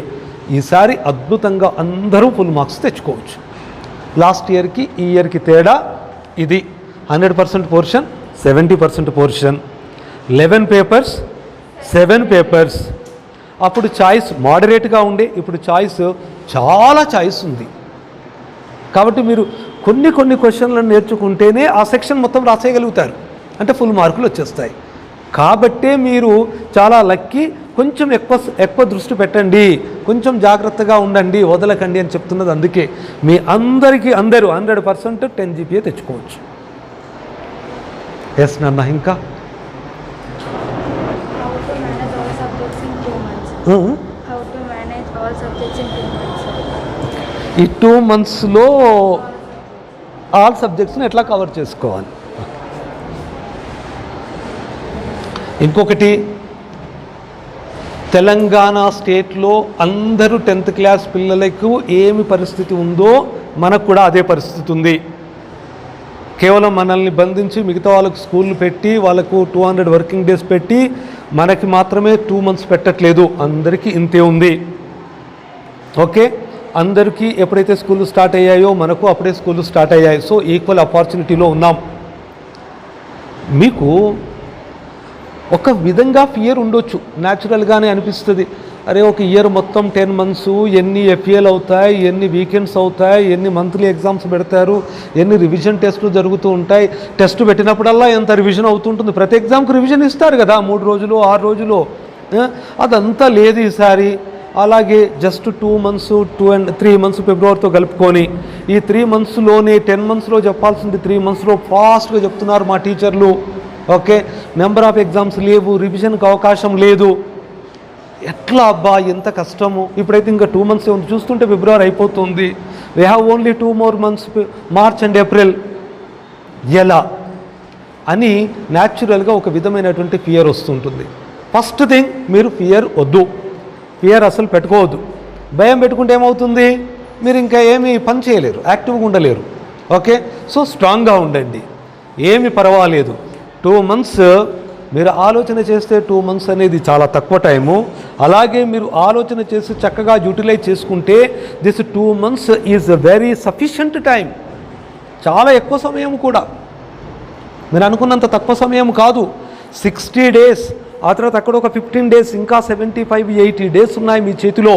ఈసారి అద్భుతంగా అందరూ ఫుల్ మార్క్స్ తెచ్చుకోవచ్చు. లాస్ట్ ఇయర్కి ఈ ఇయర్కి తేడా ఇది. 100% పోర్షన్, 70% పోర్షన్, 11 పేపర్స్, 7 పేపర్స్. అప్పుడు చాయిస్ మోడరేట్గా ఉండే, ఇప్పుడు చాయిస్ చాలా చాయిస్ ఉంది. కాబట్టి మీరు కొన్ని క్వశ్చన్లను నేర్చుకుంటేనే ఆ సెక్షన్ మొత్తం రాసేయగలుగుతారు, అంటే ఫుల్ మార్కులు వచ్చేస్తాయి. కాబట్టే మీరు చాలా లక్కీ. కొంచెం ఎక్కువ దృష్టి పెట్టండి, కొంచెం జాగ్రత్తగా ఉండండి, వదలకండి అని చెప్తున్నది. అందుకే మీ అందరికీ అందరూ 100% 10 GPA తెచ్చుకోవచ్చు. ఎస్ నాన్న, ఇంకా ఈ 2 monthsలో ఆల్ సబ్జెక్ట్స్ని ఎట్లా కవర్ చేసుకోవాలి. ఇంకొకటి, తెలంగాణ స్టేట్లో అందరూ 10th క్లాస్ పిల్లలకు ఏమి పరిస్థితి ఉందో మనకు కూడా అదే పరిస్థితి ఉంది. కేవలం మనల్ని బంధించి మిగతా వాళ్ళకు స్కూళ్ళు పెట్టి వాళ్ళకు 200 వర్కింగ్ డేస్ పెట్టి మనకి మాత్రమే 2 months పెట్టట్లేదు. అందరికీ ఇంతే ఉంది. ఓకే, అందరికీ ఎప్పుడైతే స్కూళ్ళు స్టార్ట్ అయ్యాయో మనకు అప్పుడే స్కూళ్ళు స్టార్ట్ అయ్యాయి. సో ఈక్వల్ ఆపర్చునిటీలో ఉన్నాం. మీకు ఒక విధంగా ఫియర్ ఉండొచ్చు, న్యాచురల్గానే అనిపిస్తుంది. అరే ఒక ఇయర్ మొత్తం 10 months, ఎన్ని FAL అవుతాయి, ఎన్ని వీకెండ్స్ అవుతాయి, ఎన్ని మంత్లీ ఎగ్జామ్స్ పెడతారు, ఎన్ని రివిజన్ టెస్టులు జరుగుతూ ఉంటాయి. టెస్ట్ పెట్టినప్పుడల్లా ఎంత రివిజన్ అవుతుంటుంది. ప్రతి ఎగ్జామ్కి రివిజన్ ఇస్తారు కదా, 3 రోజులు 6 రోజులు. అదంతా లేదు ఈసారి. అలాగే జస్ట్ 2 months 2 and 3 months ఫిబ్రవరితో కలుపుకొని ఈ 3 monthsలోనే 10 monthsలో చెప్పాల్సింది 3 monthsలో ఫాస్ట్గా చెప్తున్నారు మా టీచర్లు. ఓకే, నెంబర్ ఆఫ్ ఎగ్జామ్స్ లేవు, రివిజన్కి అవకాశం లేదు. ఎట్లా అబ్బా, ఎంత కష్టము. ఇప్పుడైతే ఇంకా 2 months ఉంది, చూస్తుంటే ఫిబ్రవరి అయిపోతుంది. We have only 2 more months, March and April. ఎలా అని న్యాచురల్గా ఒక విధమైనటువంటి ఫియర్ వస్తుంటుంది. ఫస్ట్ థింగ్, మీరు ఫియర్ వద్దు, ఫియర్ అసలు పెట్టుకోవద్దు. భయం పెట్టుకుంటే ఏమవుతుంది, మీరు ఇంకా ఏమీ పని చేయలేరు, యాక్టివ్గా ఉండలేరు. ఓకే, సో స్ట్రాంగ్గా ఉండండి, ఏమి పర్వాలేదు. 2 months మీరు ఆలోచన చేస్తే 2 months అనేది చాలా తక్కువ టైము. అలాగే మీరు ఆలోచన చేసి చక్కగా యూటిలైజ్ చేసుకుంటే this 2 months is very sufficient time. చాలా ఎక్కువ సమయం కూడా, మీరు అనుకున్నంత తక్కువ సమయం కాదు. 60 days, ఆ తర్వాత అక్కడ ఒక 15 days, ఇంకా 75-80 days ఉన్నాయి మీ చేతిలో.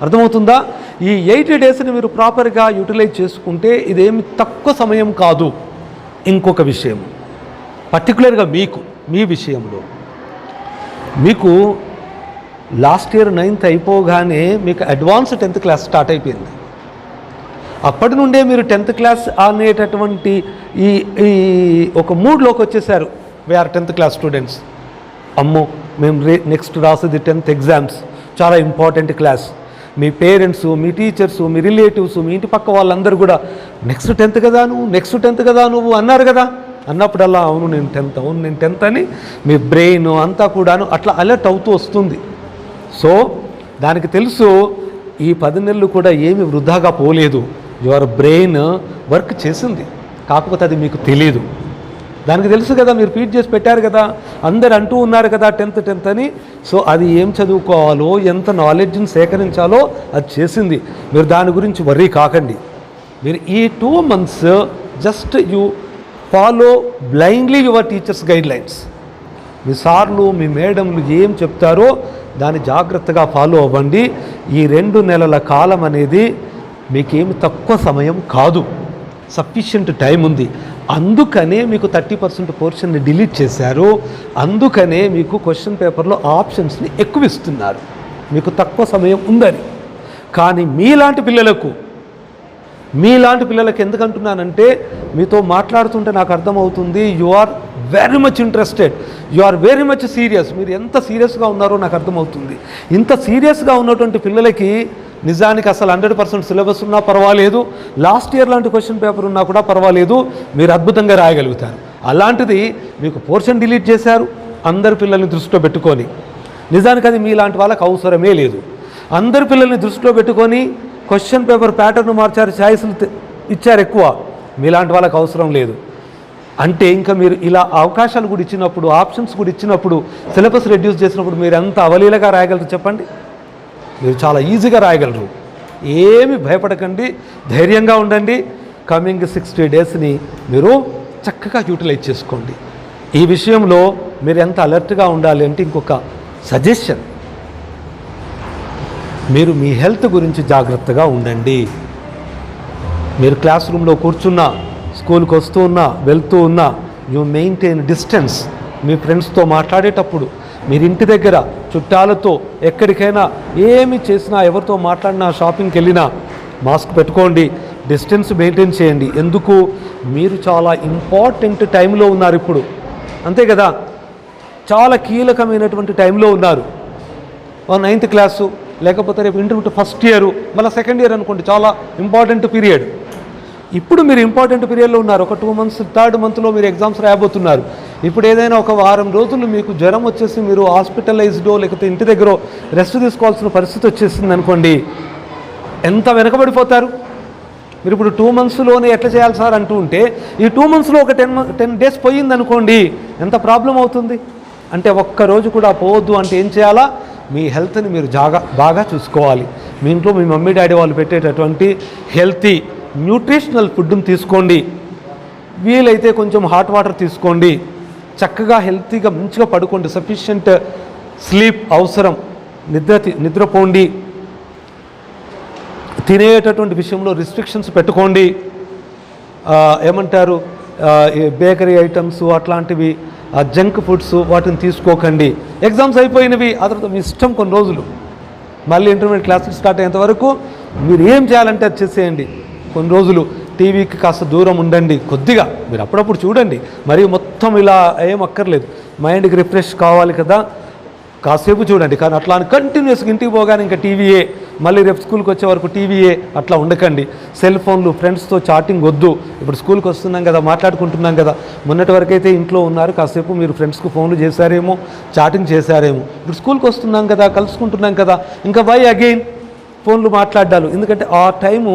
అర్థమవుతుందా? ఈ 80 daysని మీరు ప్రాపర్గా యూటిలైజ్ చేసుకుంటే ఇదేమి తక్కువ సమయం కాదు. ఇంకొక విషయం, పర్టికులర్గా మీ విషయంలో, మీకు లాస్ట్ ఇయర్ 9th అయిపోగానే మీకు అడ్వాన్స్ 10th క్లాస్ స్టార్ట్ అయిపోయింది. అప్పటి నుండే మీరు 10th క్లాస్ అనేటటువంటి ఈ ఒక మూడ్లోకి వచ్చేసారు. We're 10th class students. అమ్మో, మేము నెక్స్ట్ రాసేది 10th ఎగ్జామ్స్, చాలా ఇంపార్టెంట్ క్లాస్. మీ పేరెంట్స్, మీ టీచర్స్, మీ రిలేటివ్స్, మీ ఇంటి పక్క వాళ్ళందరూ కూడా నెక్స్ట్ 10th కదా నువ్వు, నెక్స్ట్ 10th కదా నువ్వు అన్నారు కదా. అన్నప్పుడల్లా అవును నేను 10th అని మీ బ్రెయిన్ అంతా కూడాను అట్లా అలర్ట్ అవుతూ వస్తుంది. సో దానికి తెలుసు ఈ 10 నెలలు కూడా ఏమి వృధాగా పోలేదు. యువర్ బ్రెయిన్ వర్క్ చేసింది, కాకపోతే అది మీకు తెలియదు. దానికి తెలుసు కదా, మీరు ఫీడ్ చేసి పెట్టారు కదా, అందరు అంటూ ఉన్నారు కదా 10th అని. సో అది ఏం చదువుకోవాలో, ఎంత నాలెడ్జ్ని సేకరించాలో అది చేసింది. మీరు దాని గురించి వర్రీ కాకండి. మీరు ఈ 2 months just you follow blindly your teachers guidelines. మీ సార్లు, మీ మేడంలు ఏం చెప్తారో దాన్ని జాగ్రత్తగా ఫాలో అవ్వండి. ఈ 2 నెలల కాలం అనేది మీకేమి తక్కువ సమయం కాదు, సఫిషియంట్ టైం ఉంది. అందుకనే మీకు 30% పోర్షన్ని డిలీట్ చేశారు. అందుకనే మీకు క్వశ్చన్ పేపర్లో ఆప్షన్స్ని ఎక్కువ ఇస్తున్నారు, మీకు తక్కువ సమయం ఉందని. కానీ మీలాంటి పిల్లలకు ఎందుకంటున్నానంటే, మీతో మాట్లాడుతుంటే నాకు అర్థమవుతుంది you are very much interested, you are very much serious. మీరు ఎంత సీరియస్గా ఉన్నారో నాకు అర్థమవుతుంది. ఇంత సీరియస్గా ఉన్నటువంటి పిల్లలకి నిజానికి అసలు 100% సిలబస్ ఉన్నా పర్వాలేదు, లాస్ట్ ఇయర్ లాంటి క్వశ్చన్ పేపర్ ఉన్నా కూడా పర్వాలేదు, మీరు అద్భుతంగా రాయగలుగుతారు. అలాంటిది మీకు పోర్షన్ డిలీట్ చేశారు అందరి పిల్లల్ని దృష్టిలో పెట్టుకొని. నిజానికి అది మీలాంటి వాళ్ళకి అవసరమే లేదు. అందరి పిల్లల్ని దృష్టిలో పెట్టుకొని క్వశ్చన్ పేపర్ ప్యాటర్న్ మార్చారు, ఛాయిస్లు ఇచ్చారు ఎక్కువ, మీలాంటి వాళ్ళకి అవసరం లేదు. అంటే ఇంకా మీరు ఇలా అవకాశాలు కూడా ఇచ్చినప్పుడు, ఆప్షన్స్ కూడా ఇచ్చినప్పుడు, సిలబస్ రెడ్యూస్ చేసినప్పుడు మీరు ఎంత అవలీలగా రాయగలరు చెప్పండి? మీరు చాలా ఈజీగా రాయగలరు. ఏమి భయపడకండి, ధైర్యంగా ఉండండి. కమింగ్ 60 daysని మీరు చక్కగా యూటిలైజ్ చేసుకోండి. ఈ విషయంలో మీరు ఎంత అలర్ట్గా ఉండాలి అంటే, ఇంకొక సజెషన్, మీరు మీ హెల్త్ గురించి జాగ్రత్తగా ఉండండి. మీరు క్లాస్ రూమ్లో కూర్చున్నా, స్కూల్కి వస్తూ ఉన్నా, వెళ్తూ ఉన్నా, యూ మెయింటైన్ డిస్టెన్స్. మీ ఫ్రెండ్స్తో మాట్లాడేటప్పుడు, మీరు ఇంటి దగ్గర చుట్టాలతో ఎక్కడికైనా ఏమి చేసినా, ఎవరితో మాట్లాడినా, షాపింగ్కి వెళ్ళినా మాస్క్ పెట్టుకోండి, డిస్టెన్స్ మెయింటైన్ చేయండి. ఎందుకు? మీరు చాలా ఇంపార్టెంట్ టైంలో ఉన్నారు ఇప్పుడు, అంతే కదా, చాలా కీలకమైనటువంటి టైంలో ఉన్నారు. 9th క్లాసు, లేకపోతే రేపు ఇంటర్మీడియట్ ఫస్ట్ ఇయరు, మళ్ళీ సెకండ్ ఇయర్ అనుకోండి, చాలా ఇంపార్టెంట్ పీరియడ్. ఇప్పుడు మీరు ఇంపార్టెంట్ పీరియడ్లో ఉన్నారు. ఒక 2 months, 3rd monthలో మీరు ఎగ్జామ్స్ రాయబోతున్నారు. ఇప్పుడు ఏదైనా ఒక వారం రోజులు మీకు జ్వరం వచ్చేసి మీరు హాస్పిటలైజ్డో లేకపోతే ఇంటి దగ్గర రెస్ట్ తీసుకోవాల్సిన పరిస్థితి వచ్చేసింది అనుకోండి, ఎంత వెనకబడిపోతారు. మీరు ఇప్పుడు 2 monthsలోనే ఎట్లా చేయాలి సార్ అంటూ ఉంటే, ఈ 2 monthsలో ఒక 10 days పోయిందనుకోండి, ఎంత ప్రాబ్లం అవుతుంది. అంటే ఒక్కరోజు కూడా పోవద్దు అంటే ఏం చేయాలా? మీ హెల్త్ని మీరు బాగా చూసుకోవాలి. మీ ఇంట్లో మీ మమ్మీ డాడీ వాళ్ళు పెట్టేటటువంటి హెల్తీ న్యూట్రిషనల్ ఫుడ్ని తీసుకోండి. వీలైతే కొంచెం హాట్ వాటర్ తీసుకోండి. చక్కగా హెల్తీగా మంచిగా పడుకోండి. సఫిషియంట్ స్లీప్ అవసరం. నిద్రపోండి. తినేటటువంటి విషయంలో రిస్ట్రిక్షన్స్ పెట్టుకోండి. ఏమంటారు, బేకరీ ఐటమ్స్ అట్లాంటివి, జంక్ ఫుడ్స్ వాటిని తీసుకోకండి. ఎగ్జామ్స్ అయిపోయినవి, ఆ తర్వాత మీ ఇష్టం కొన్ని రోజులు. మళ్ళీ ఇంటర్మీడియట్ క్లాసులు స్టార్ట్ అయ్యేంత వరకు మీరు ఏం చేయాలంటే అది చేసేయండి. కొన్ని రోజులు టీవీకి కాస్త దూరం ఉండండి. కొద్దిగా మీరు అప్పుడప్పుడు చూడండి, మరి మొత్తం ఇలా ఏం అక్కర్లేదు. మైండ్కి రిఫ్రెష్ కావాలి కదా, కాసేపు చూడండి. కానీ అట్లా కంటిన్యూస్గా ఇంటికి పోగానే ఇంకా టీవీయే, మళ్ళీ రేపు స్కూల్కి వచ్చే వరకు టీవీయే, అట్లా ఉండకండి. సెల్ ఫోన్లు, ఫ్రెండ్స్తో చాటింగ్ వద్దు. ఇప్పుడు స్కూల్కి వస్తున్నాం కదా, మాట్లాడుకుంటున్నాం కదా. మొన్నటి వరకు అయితే ఇంట్లో ఉన్నారు, కాసేపు మీరు ఫ్రెండ్స్కి ఫోన్లు చేశారేమో, చాటింగ్ చేశారేమో. ఇప్పుడు స్కూల్కి వస్తున్నాం కదా, కలుసుకుంటున్నాం కదా, ఇంకా వై అగైన్ ఫోన్లు మాట్లాడాలి. ఎందుకంటే ఆ టైము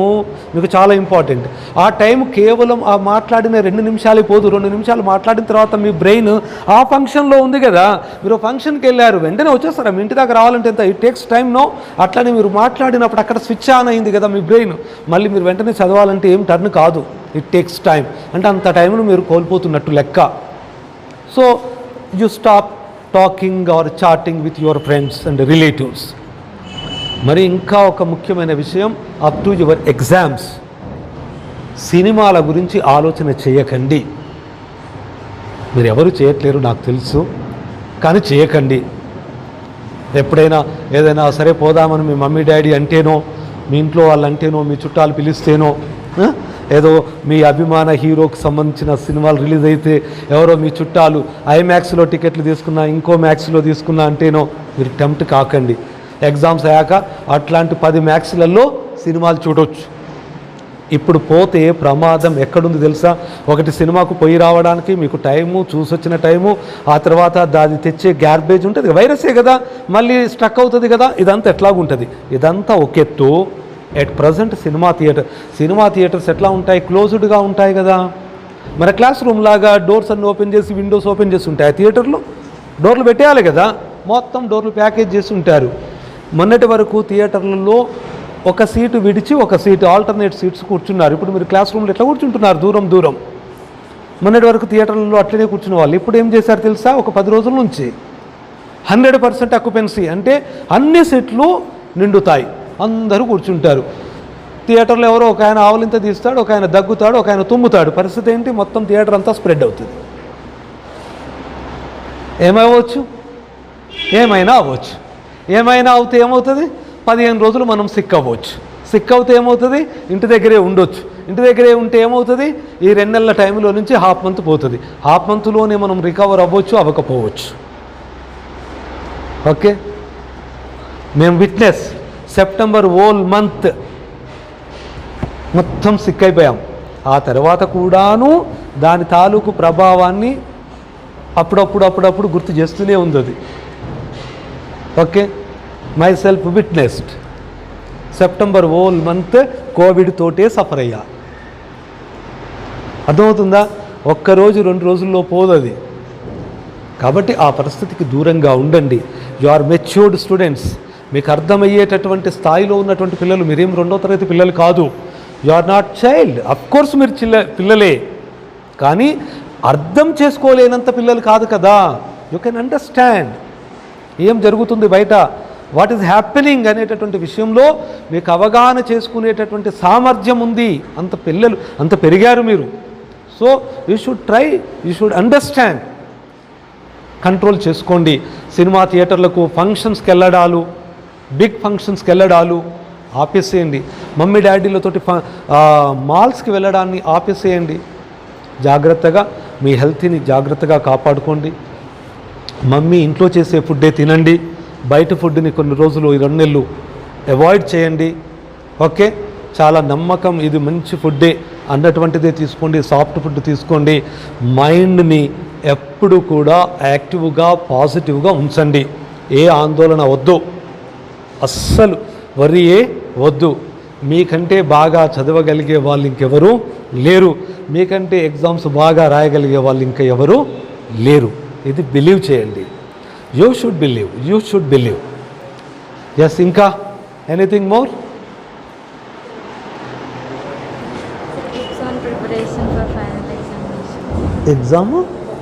మీకు చాలా ఇంపార్టెంట్. ఆ టైం కేవలం ఆ మాట్లాడిన 2 నిమిషాలే పోదు. 2 నిమిషాలు మాట్లాడిన తర్వాత మీ బ్రెయిన్ ఆ ఫంక్షన్లో ఉంది కదా. మీరు ఫంక్షన్కి వెళ్ళారు, వెంటనే వచ్చేస్తారా? మీ ఇంటి దాకా రావాలంటే ఎంత ఇట్ టేక్స్ టైం నో. అట్లనే మీరు మాట్లాడినప్పుడు అక్కడ స్విచ్ ఆన్ అయింది కదా మీ బ్రెయిన్. మళ్ళీ మీరు వెంటనే చదవాలంటే ఏం టర్న్ కాదు. It takes time. అంటే అంత టైంను మీరు కోల్పోతున్నట్టు లెక్క. So you stop talking or chatting with your friends and relatives. మరి ఇంకా ఒక ముఖ్యమైన విషయం, అప్ టు యువర్ ఎగ్జామ్స్ సినిమాల గురించి ఆలోచన చేయకండి. మీరు ఎవరు చేయట్లేరు నాకు తెలుసు, కానీ చేయకండి. ఎప్పుడైనా ఏదైనా సరే పోదామని మీ మమ్మీ డాడీ అంటేనో, మీ ఇంట్లో వాళ్ళు అంటేనో, మీ చుట్టాలు పిలిస్తేనో, ఏదో మీ అభిమాన హీరోకి సంబంధించిన సినిమాలు రిలీజ్ అయితే ఎవరో మీ చుట్టాలు ఐమాక్స్లో టికెట్లు తీసుకున్నా, ఇంకో మ్యాక్స్లో తీసుకున్నా అంటేనో మీరు టెంప్ట్ కాకండి. ఎగ్జామ్స్ అయ్యాక అట్లాంటి 10 మ్యాక్స్లలో సినిమాలు చూడవచ్చు. ఇప్పుడు పోతే ప్రమాదం ఎక్కడుంది తెలుసా? ఒకటి సినిమాకు పోయి రావడానికి మీకు టైము, చూసొచ్చిన టైము, ఆ తర్వాత దాన్ని తెచ్చే గార్బేజ్ ఉంటుంది, వైరసే కదా, మళ్ళీ స్టక్ అవుతుంది కదా. ఇదంతా ఎట్లాగుంటుంది? ఇదంతా ఒక ఎత్తు. ఎట్ ప్రజెంట్ సినిమా థియేటర్స్ ఎట్లా ఉంటాయి? క్లోజ్డ్గా ఉంటాయి కదా. మన క్లాస్ రూమ్ లాగా డోర్స్ అన్ని ఓపెన్ చేసి, విండోస్ ఓపెన్ చేసి ఉంటాయి. థియేటర్లో డోర్లు పెట్టేయాలి కదా, మొత్తం డోర్లు ప్యాకేజ్ చేసి ఉంటారు. మొన్నటి వరకు థియేటర్లలో ఒక సీటు విడిచి ఒక సీటు ఆల్టర్నేట్ సీట్స్ కూర్చున్నారు. ఇప్పుడు మీరు క్లాస్ రూమ్లో ఎట్లా కూర్చుంటున్నారు? దూరం. మొన్నటి వరకు థియేటర్లలో అట్లనే కూర్చున్న వాళ్ళు ఇప్పుడు ఏం చేశారు తెలుసా? ఒక 10 రోజుల నుంచి 100% అక్యుపెన్సీ, అంటే అన్ని సీట్లు నిండుతాయి, అందరూ కూర్చుంటారు. థియేటర్లో ఎవరో ఒక ఆయన ఆవలింత తీస్తాడు, ఒక ఆయన దగ్గుతాడు, ఒక ఆయన తుమ్ముతాడు. పరిస్థితి ఏంటి? మొత్తం థియేటర్ అంతా స్ప్రెడ్ అవుతుంది. ఏమైనా అవ్వచ్చు. ఏమైనా అవుతే ఏమవుతుంది? 15 రోజులు మనం సిక్ అవ్వచ్చు. సిక్ అవుతే ఏమవుతుంది? ఇంటి దగ్గరే ఉండొచ్చు. ఇంటి దగ్గరే ఉంటే ఏమవుతుంది? ఈ 2 నెలల టైంలో నుంచి ½ మంత్ పోతుంది. ½ మంత్లోనే మనం రికవర్ అవ్వచ్చు, అవ్వకపోవచ్చు. ఓకే, మేము విట్నెస్. సెప్టెంబర్ హోల్ మంత్ మొత్తం సిక్ అయిపోయాం. ఆ తర్వాత కూడాను దాని తాలూకు ప్రభావాన్ని అప్పుడప్పుడు గుర్తు చేస్తూనే ఉంది అది. Okay, my self witnessed. September whole month Covid తోటే సఫర్ అయ్యా. అర్థమవుతుందా? ఒక్కరోజు 2 రోజుల్లో పోదది. కాబట్టి ఆ పరిస్థితికి దూరంగా ఉండండి. You are matured students. మీకు అర్థమయ్యేటటువంటి స్థాయిలో ఉన్నటువంటి పిల్లలు. మీరేం 2వ తరగతి పిల్లలు కాదు. You are not child. Of course మీరు పిల్లలే, కానీ అర్థం చేసుకోలేనంత పిల్లలు కాదు కదా. యూ కెన్ అండర్స్టాండ్ ఏం జరుగుతుంది బయట, వాట్ ఈజ్ హ్యాపెనింగ్ అనేటటువంటి విషయంలో మీకు అవగాహన చేసుకునేటటువంటి సామర్థ్యం ఉంది. అంత పెరిగారు మీరు. So you should try, you should understand. Control చేసుకోండి. సినిమా థియేటర్లకు, ఫంక్షన్స్కి వెళ్ళడాలు, బిగ్ ఫంక్షన్స్కి వెళ్ళడాలు ఆపేసేయండి. మమ్మీ డాడీలతోటి మాల్స్కి వెళ్ళడాన్ని ఆపేసేయండి. జాగ్రత్తగా మీ హెల్త్ని జాగ్రత్తగా కాపాడుకోండి. మమ్మీ ఇంట్లో చేసే ఫుడ్డే తినండి. బయట ఫుడ్ని కొన్ని రోజులు, 2 నెలలు అవాయిడ్ చేయండి. ఓకే, చాలా నమ్మకం, ఇది మంచి ఫుడ్డే అన్నటువంటిదే తీసుకోండి. సాఫ్ట్ ఫుడ్ తీసుకోండి. మైండ్ని ఎప్పుడు కూడా యాక్టివ్గా, పాజిటివ్గా ఉంచండి. ఏ ఆందోళన వద్దు, అస్సలు వరియే వద్దు. మీకంటే బాగా చదవగలిగే వాళ్ళు ఇంకెవరు లేరు. మీకంటే ఎగ్జామ్స్ బాగా రాయగలిగే వాళ్ళు ఇంకా ఎవరు లేరు. ఇది బిలీవ్ చేయండి. You should believe. ఎస్, ఇంకా anything more? Tips on preparation for final examination. Exam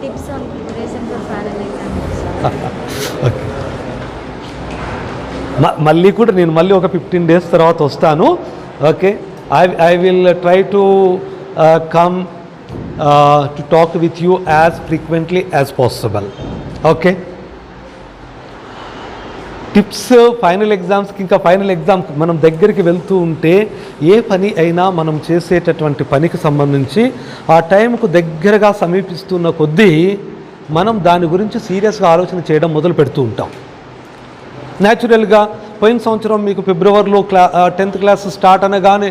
Tips on preparation for final examination. మళ్ళీ కూడా నేను మళ్ళీ ఒక 15 days తర్వాత వస్తాను. Okay, I will try to come to talk with you as frequently as possible. Okay, tips final ఎగ్జామ్స్కి, ఇంకా final ఎగ్జామ్కి మనం దగ్గరికి వెళ్తూ ఉంటే ఏ పని అయినా మనం చేసేటటువంటి పనికి సంబంధించి ఆ టైంకు దగ్గరగా సమీపిస్తున్న కొద్దీ మనం దాని గురించి సీరియస్గా ఆలోచన చేయడం మొదలు పెడుతూ ఉంటాం. న్యాచురల్గా పోయిన సంవత్సరం మీకు ఫిబ్రవరిలో 10th క్లాస్ స్టార్ట్ అనగానే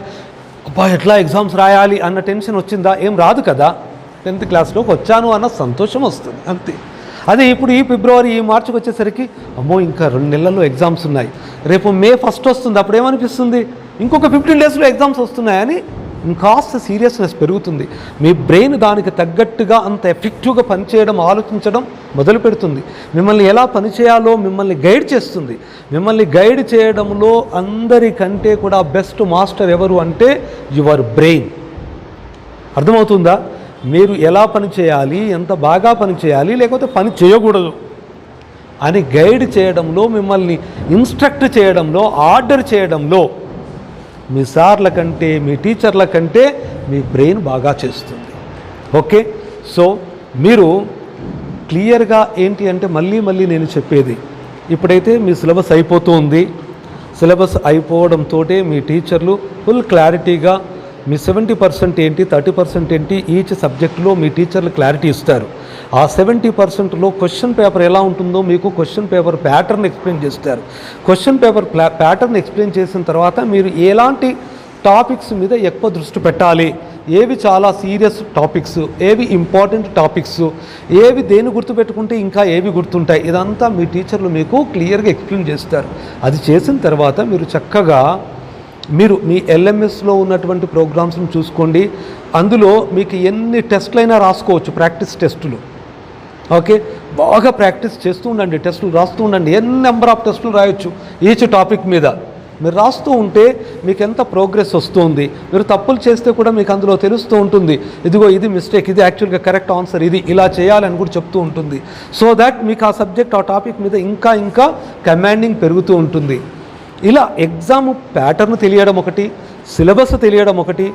అబ్బా ఎట్లా ఎగ్జామ్స్ రాయాలి అన్న టెన్షన్ వచ్చిందా? ఏం రాదు కదా. 10th క్లాస్లోకి వచ్చాను అన్న సంతోషం వస్తుంది, అంతే. అదే ఇప్పుడు ఈ ఫిబ్రవరి, ఈ మార్చికి వచ్చేసరికి అమ్మో ఇంకా 2 నెలల్లో ఎగ్జామ్స్ ఉన్నాయి, రేపు May 1st వస్తుంది, అప్పుడు ఏమనిపిస్తుంది? ఇంకొక 15 daysలో ఎగ్జామ్స్ వస్తున్నాయని ఇంకాస్త సీరియస్నెస్ పెరుగుతుంది. మీ బ్రెయిన్ దానికి తగ్గట్టుగా అంత ఎఫెక్టివ్గా పనిచేయడం, ఆలోచించడం మొదలు పెడుతుంది. మిమ్మల్ని ఎలా పనిచేయాలో మిమ్మల్ని గైడ్ చేస్తుంది. మిమ్మల్ని గైడ్ చేయడంలో అందరికంటే కూడా బెస్ట్ మాస్టర్ ఎవరు అంటే యువర్ బ్రెయిన్. అర్థమవుతుందా? మీరు ఎలా పని చేయాలి, ఎంత బాగా పని చేయాలి, లేకపోతే పని చేయకూడదు అని గైడ్ చేయడంలో, మిమ్మల్ని ఇన్స్ట్రక్ట్ చేయడంలో, ఆర్డర్ చేయడంలో మీ సార్ల కంటే, మీ టీచర్ల కంటే మీ బ్రెయిన్ బాగా చేస్తుంది. ఓకే, సో మీరు క్లియర్గా ఏంటి అంటే మళ్ళీ నేను చెప్పేది, ఇప్పుడైతే మీ సిలబస్ అయిపోతూ ఉంది. సిలబస్ అయిపోవడంతో మీ టీచర్లు ఫుల్ క్లారిటీగా మీ 70% ఏంటి, 30% ఏంటి, ఈచ్ సబ్జెక్టులో మీ టీచర్లు క్లారిటీ ఇస్తారు. ఆ 70%లో క్వశ్చన్ పేపర్ ఎలా ఉంటుందో మీకు క్వశ్చన్ పేపర్ ప్యాటర్న్ ఎక్స్ప్లెయిన్ చేస్తారు. క్వశ్చన్ పేపర్ ప్యాటర్న్ ఎక్స్ప్లెయిన్ చేసిన తర్వాత మీరు ఎలాంటి టాపిక్స్ మీద ఎక్కువ దృష్టి పెట్టాలి, ఏవి చాలా సీరియస్ టాపిక్స్, ఏవి ఇంపార్టెంట్ టాపిక్స్, ఏవి దేని గుర్తుపెట్టుకుంటే ఇంకా ఏవి గుర్తుంటాయి, ఇదంతా మీ టీచర్లు మీకు క్లియర్గా ఎక్స్ప్లెయిన్ చేస్తారు. అది చేసిన తర్వాత మీరు చక్కగా మీ LMSలో ఉన్నటువంటి ప్రోగ్రామ్స్ని చూసుకోండి. అందులో మీకు ఎన్ని టెస్టులైనా రాసుకోవచ్చు, ప్రాక్టీస్ టెస్టులు. ఓకే, బాగా ప్రాక్టీస్ చేస్తూ ఉండండి, టెస్టులు రాస్తూ ఉండండి. ఎన్ని నెంబర్ ఆఫ్ టెస్టులు రాయొచ్చు ఈచ్ టాపిక్ మీద. మీరు రాస్తూ ఉంటే మీకు ఎంత ప్రోగ్రెస్ వస్తుంది. మీరు తప్పులు చేస్తే కూడా మీకు అందులో తెలుస్తూ ఉంటుంది, ఇదిగో ఇది మిస్టేక్, ఇది యాక్చువల్గా కరెక్ట్ ఆన్సర్, ఇది ఇలా చేయాలని కూడా చెప్తూ ఉంటుంది. సో దాట్ మీకు ఆ సబ్జెక్ట్, ఆ టాపిక్ మీద ఇంకా కమాండింగ్ పెరుగుతూ ఉంటుంది. ఇలా ఎగ్జామ్ ప్యాటర్న్ తెలియడం ఒకటి, సిలబస్ తెలియడం ఒకటి,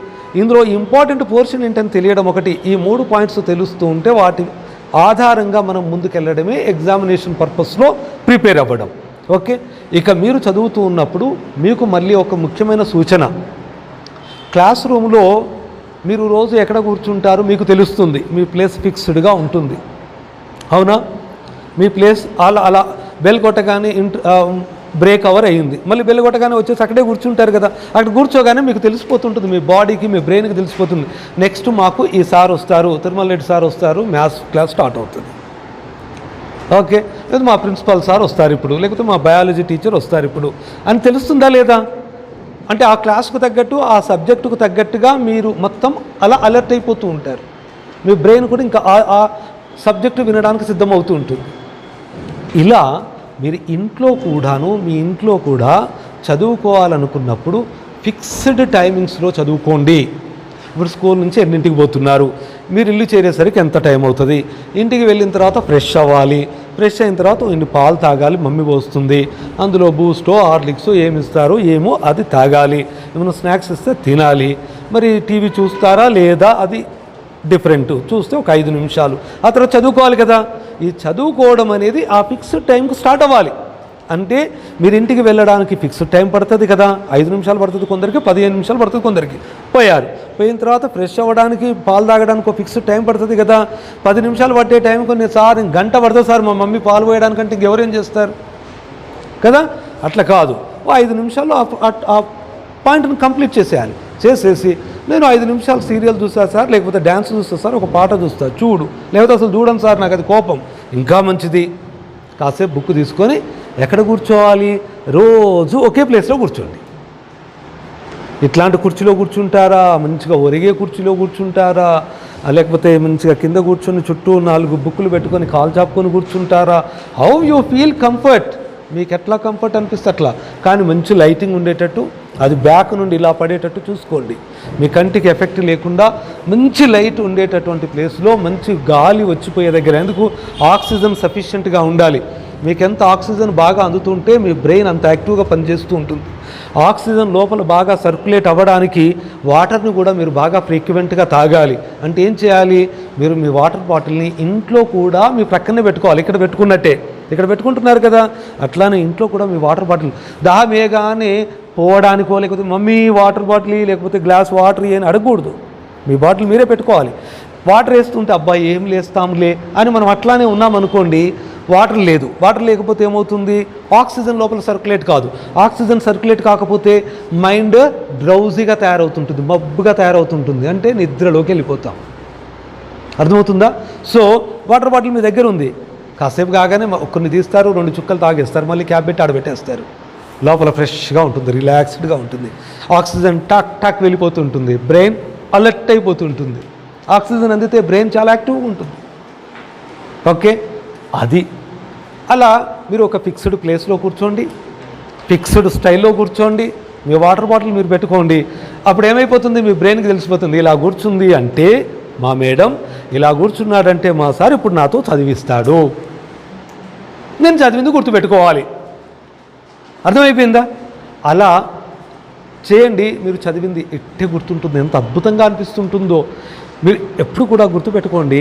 ఇందులో ఇంపార్టెంట్ పోర్షన్ ఏంటని తెలియడం ఒకటి. ఈ 3 పాయింట్స్ తెలుస్తూ ఉంటే వాటి ఆధారంగా మనం ముందుకెళ్ళడమే ఎగ్జామినేషన్ పర్పస్లో ప్రిపేర్ అవ్వడం. ఓకే, ఇక మీరు చదువుతూ ఉన్నప్పుడు మీకు మళ్ళీ ఒక ముఖ్యమైన సూచన, క్లాస్ రూమ్లో మీరు రోజు ఎక్కడ కూర్చుంటారు మీకు తెలుస్తుంది. మీ ప్లేస్ ఫిక్స్డ్గా ఉంటుంది, అవునా? మీ ప్లేస్ అలా బెల్ కొట్టగానే బ్రేక్ అవర్ అయ్యింది, మళ్ళీ బెల్ కొట్టగానే వచ్చేసి అక్కడే కూర్చుంటారు కదా. అక్కడ కూర్చోగానే మీకు తెలిసిపోతుంటుంది, మీ బాడీకి, మీ బ్రెయిన్కి తెలిసిపోతుంది, నెక్స్ట్ మాకు ఈ సార్ వస్తారు, తిరుమల రెడ్డి సార్ వస్తారు, మ్యాథ్స్ క్లాస్ స్టార్ట్ అవుతుంది. ఓకే, లేదా మా ప్రిన్సిపాల్ సార్ వస్తారు ఇప్పుడు, లేకపోతే మా బయాలజీ టీచర్ వస్తారు ఇప్పుడు అని తెలుస్తుందా లేదా? అంటే ఆ క్లాస్కు తగ్గట్టు, ఆ సబ్జెక్టుకు తగ్గట్టుగా మీరు మొత్తం అలా అలర్ట్ అయిపోతూ ఉంటారు. మీ బ్రెయిన్ కూడా ఇంకా ఆ సబ్జెక్టు వినడానికి సిద్ధమవుతూ ఉంటుంది. ఇలా మీరు మీ ఇంట్లో కూడా చదువుకోవాలనుకున్నప్పుడు ఫిక్స్డ్ టైమింగ్స్లో చదువుకోండి. ఇప్పుడు స్కూల్ నుంచి 8ంటికి పోతున్నారు, మీరు ఇల్లు చేరేసరికి ఎంత టైం అవుతుంది, ఇంటికి వెళ్ళిన తర్వాత ఫ్రెష్ అవ్వాలి, ఫ్రెష్ అయిన తర్వాత ఇన్ని పాలు తాగాలి, మమ్మీ పోస్తుంది, అందులో బూస్టో హార్లిక్సో ఏమి ఇస్తారో ఏమో అది తాగాలి, ఏమైనా స్నాక్స్ ఇస్తే తినాలి, మరి టీవీ చూస్తారా లేదా అది డిఫరెంట్, చూస్తే ఒక 5 నిమిషాలు, ఆ తర్వాత చదువుకోవాలి కదా. ఈ చదువుకోవడం అనేది ఆ ఫిక్స్డ్ టైంకి స్టార్ట్ అవ్వాలి. అంటే మీరు ఇంటికి వెళ్ళడానికి ఫిక్స్డ్ టైం పడుతుంది కదా, 5 నిమిషాలు పడుతుంది కొందరికి, 15 నిమిషాలు పడుతుంది కొందరికి. పోయిన తర్వాత ఫ్రెష్ అవ్వడానికి, పాలు తాగడానికి ఒక ఫిక్స్డ్ టైం పడుతుంది కదా, 10 నిమిషాలు పట్టే టైం కొన్నిసారి గంట పడుతుంది సార్ మా మమ్మీ పాలు పోయడానికంటే ఇంకెవరేం చేస్తారు కదా. అట్లా కాదు, 5 నిమిషాల్లో ఆ పాయింట్ని కంప్లీట్ చేసేసి నేను 5 నిమిషాలు సీరియల్ చూస్తా సార్, లేకపోతే డ్యాన్స్ చూస్తా సార్, ఒక పాట చూస్తా, చూడు, లేకపోతే అసలు చూడండి సార్ నాకు అది కోపం, ఇంకా మంచిది. కాసేపు బుక్ తీసుకొని ఎక్కడ కూర్చోవాలి, రోజు ఒకే ప్లేస్లో కూర్చోండి. ఇట్లాంటి కుర్చీలో కూర్చుంటారా, మంచిగా ఒరిగే కుర్చీలో కూర్చుంటారా, లేకపోతే మంచిగా కింద కూర్చొని చుట్టూ 4 బుక్కులు పెట్టుకొని కాలు చాపుకొని కూర్చుంటారా, హౌ యూ ఫీల్ కంఫర్ట్, మీకు ఎట్లా కంఫర్ట్ అనిపిస్తే అట్లా. కానీ మంచి లైటింగ్ ఉండేటట్టు, అది బ్యాక్ నుండి ఇలా పడేటట్టు చూసుకోండి, మీ కంటికి ఎఫెక్ట్ లేకుండా మంచి లైట్ ఉండేటటువంటి ప్లేస్లో, మంచి గాలి వచ్చిపోయే దగ్గర. ఎందుకు, ఆక్సిజన్ సఫిషియెంట్గా ఉండాలి. మీకు ఎంత ఆక్సిజన్ బాగా అందుతుంటే మీ బ్రెయిన్ అంత యాక్టివ్గా పనిచేస్తూ ఉంటుంది. ఆక్సిజన్ లోపల బాగా సర్క్యులేట్ అవ్వడానికి వాటర్ని కూడా మీరు బాగా ఫ్రీక్వెంట్గా తాగాలి. అంటే ఏం చేయాలి, మీరు మీ వాటర్ బాటిల్ని ఇంట్లో కూడా మీ ప్రక్కనే పెట్టుకోవాలి. ఇక్కడ పెట్టుకున్నట్టే, ఇక్కడ పెట్టుకుంటున్నారు కదా, అట్లానే ఇంట్లో కూడా మీ వాటర్ బాటిల్ దాహమేగానే పోవడానికో, లేకపోతే మమ్మీ వాటర్ బాటిల్ లేకపోతే గ్లాస్ వాటర్ అని అడగకూడదు. మీ బాటిల్ మీరే పెట్టుకోవాలి. వాటర్ వేస్తుంటే అబ్బాయి ఏం లేస్తాంలే అని మనం అట్లానే ఉన్నామనుకోండి, వాటర్ లేదు. వాటర్ లేకపోతే ఏమవుతుంది, ఆక్సిజన్ లోపల సర్క్యులేట్ కాదు. ఆక్సిజన్ సర్క్యులేట్ కాకపోతే మైండ్ డ్రౌజీగా తయారవుతుంటుంది, మబ్బుగా తయారవుతుంటుంది, అంటే నిద్రలోకి వెళ్ళిపోతాం. అర్థమవుతుందా? సో వాటర్ బాటిల్ మీ దగ్గర ఉంది, కాసేపు కాగానే కొన్ని తీస్తారు, 2 చుక్కలు తాగేస్తారు, మళ్ళీ క్యాప్ పెట్టి ఆడబెట్టేస్తారు. లోపల ఫ్రెష్గా ఉంటుంది, రిలాక్స్డ్గా ఉంటుంది, ఆక్సిజన్ టాక్ టాక్ వెళ్ళిపోతుంటుంది, బ్రెయిన్ అలర్ట్ అయిపోతుంటుంది. ఆక్సిజన్ అందితే బ్రెయిన్ చాలా యాక్టివ్గా ఉంటుంది. ఓకే, అది అలా మీరు ఒక ఫిక్స్డ్ ప్లేస్లో కూర్చోండి, ఫిక్స్డ్ స్టైల్లో కూర్చోండి, మీ వాటర్ బాటిల్ మీరు పెట్టుకోండి. అప్పుడు ఏమైపోతుంది, మీ బ్రెయిన్కి తెలిసిపోతుంది, ఇలా కూర్చుంది అంటే మా మేడం, ఇలా కూర్చున్నాడంటే మా సార్ ఇప్పుడు నాతో చదివిస్తాడు, నేను చదివింది గుర్తుపెట్టుకోవాలి. అర్థమైపోయిందా? అలా చేయండి, మీరు చదివింది ఎట్టే గుర్తుంటుంది, ఎంత అద్భుతంగా అనిపిస్తుంటుందో. మీరు ఎప్పుడు కూడా గుర్తుపెట్టుకోండి,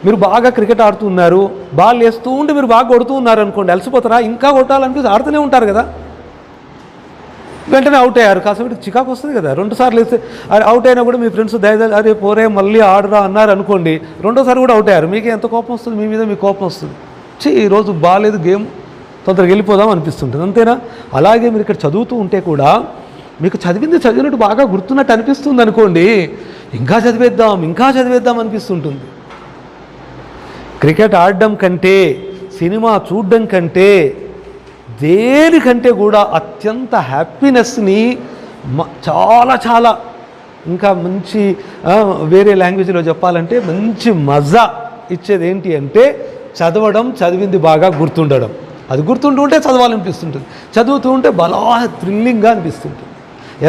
మీరు బాగా క్రికెట్ ఆడుతున్నారు, బాల్ వేస్తూ ఉంటే మీరు బాగా కొడుతూ ఉన్నారు అనుకోండి, అలసిపోతారా? ఇంకా కొట్టాలనిపిస్తే ఆడుతూనే ఉంటారు కదా. వెంటనే అవుట్ అయ్యారు, కాసేపు చికాకు వస్తుంది కదా. 2 సార్లు వేస్తే అవుట్ అయినా కూడా మీ ఫ్రెండ్స్ దయచేసి అరే పోరే మళ్ళీ ఆడరా అన్నారు అనుకోండి, 2వ సారి కూడా అవుట్ అయ్యారు, మీకు ఎంత కోపం వస్తుంది, మీ మీద మీకు కోపం వస్తుంది. ఈరోజు బాగాలేదు గేమ్, తొందరగా వెళ్ళిపోదాం అనిపిస్తుంటుంది, అంతేనా? అలాగే మీరు ఇక్కడ చదువుతూ ఉంటే కూడా మీకు చదివినట్టు బాగా గుర్తున్నట్టు అనిపిస్తుంది అనుకోండి, ఇంకా చదివేద్దాం అనిపిస్తుంటుంది. క్రికెట్ ఆడడం కంటే, సినిమా చూడడం కంటే, దేనికంటే కూడా అత్యంత హ్యాపీనెస్ని చాలా ఇంకా మంచి వేరే లాంగ్వేజ్లో చెప్పాలంటే మంచి మజా ఇచ్చేది ఏంటి అంటే చదవడం, చదివింది బాగా గుర్తుండడం. అది గుర్తుంటూ ఉంటే చదవాలనిపిస్తుంటుంది, చదువుతూ ఉంటే బలా థ్రిల్లింగ్గా అనిపిస్తుంటుంది.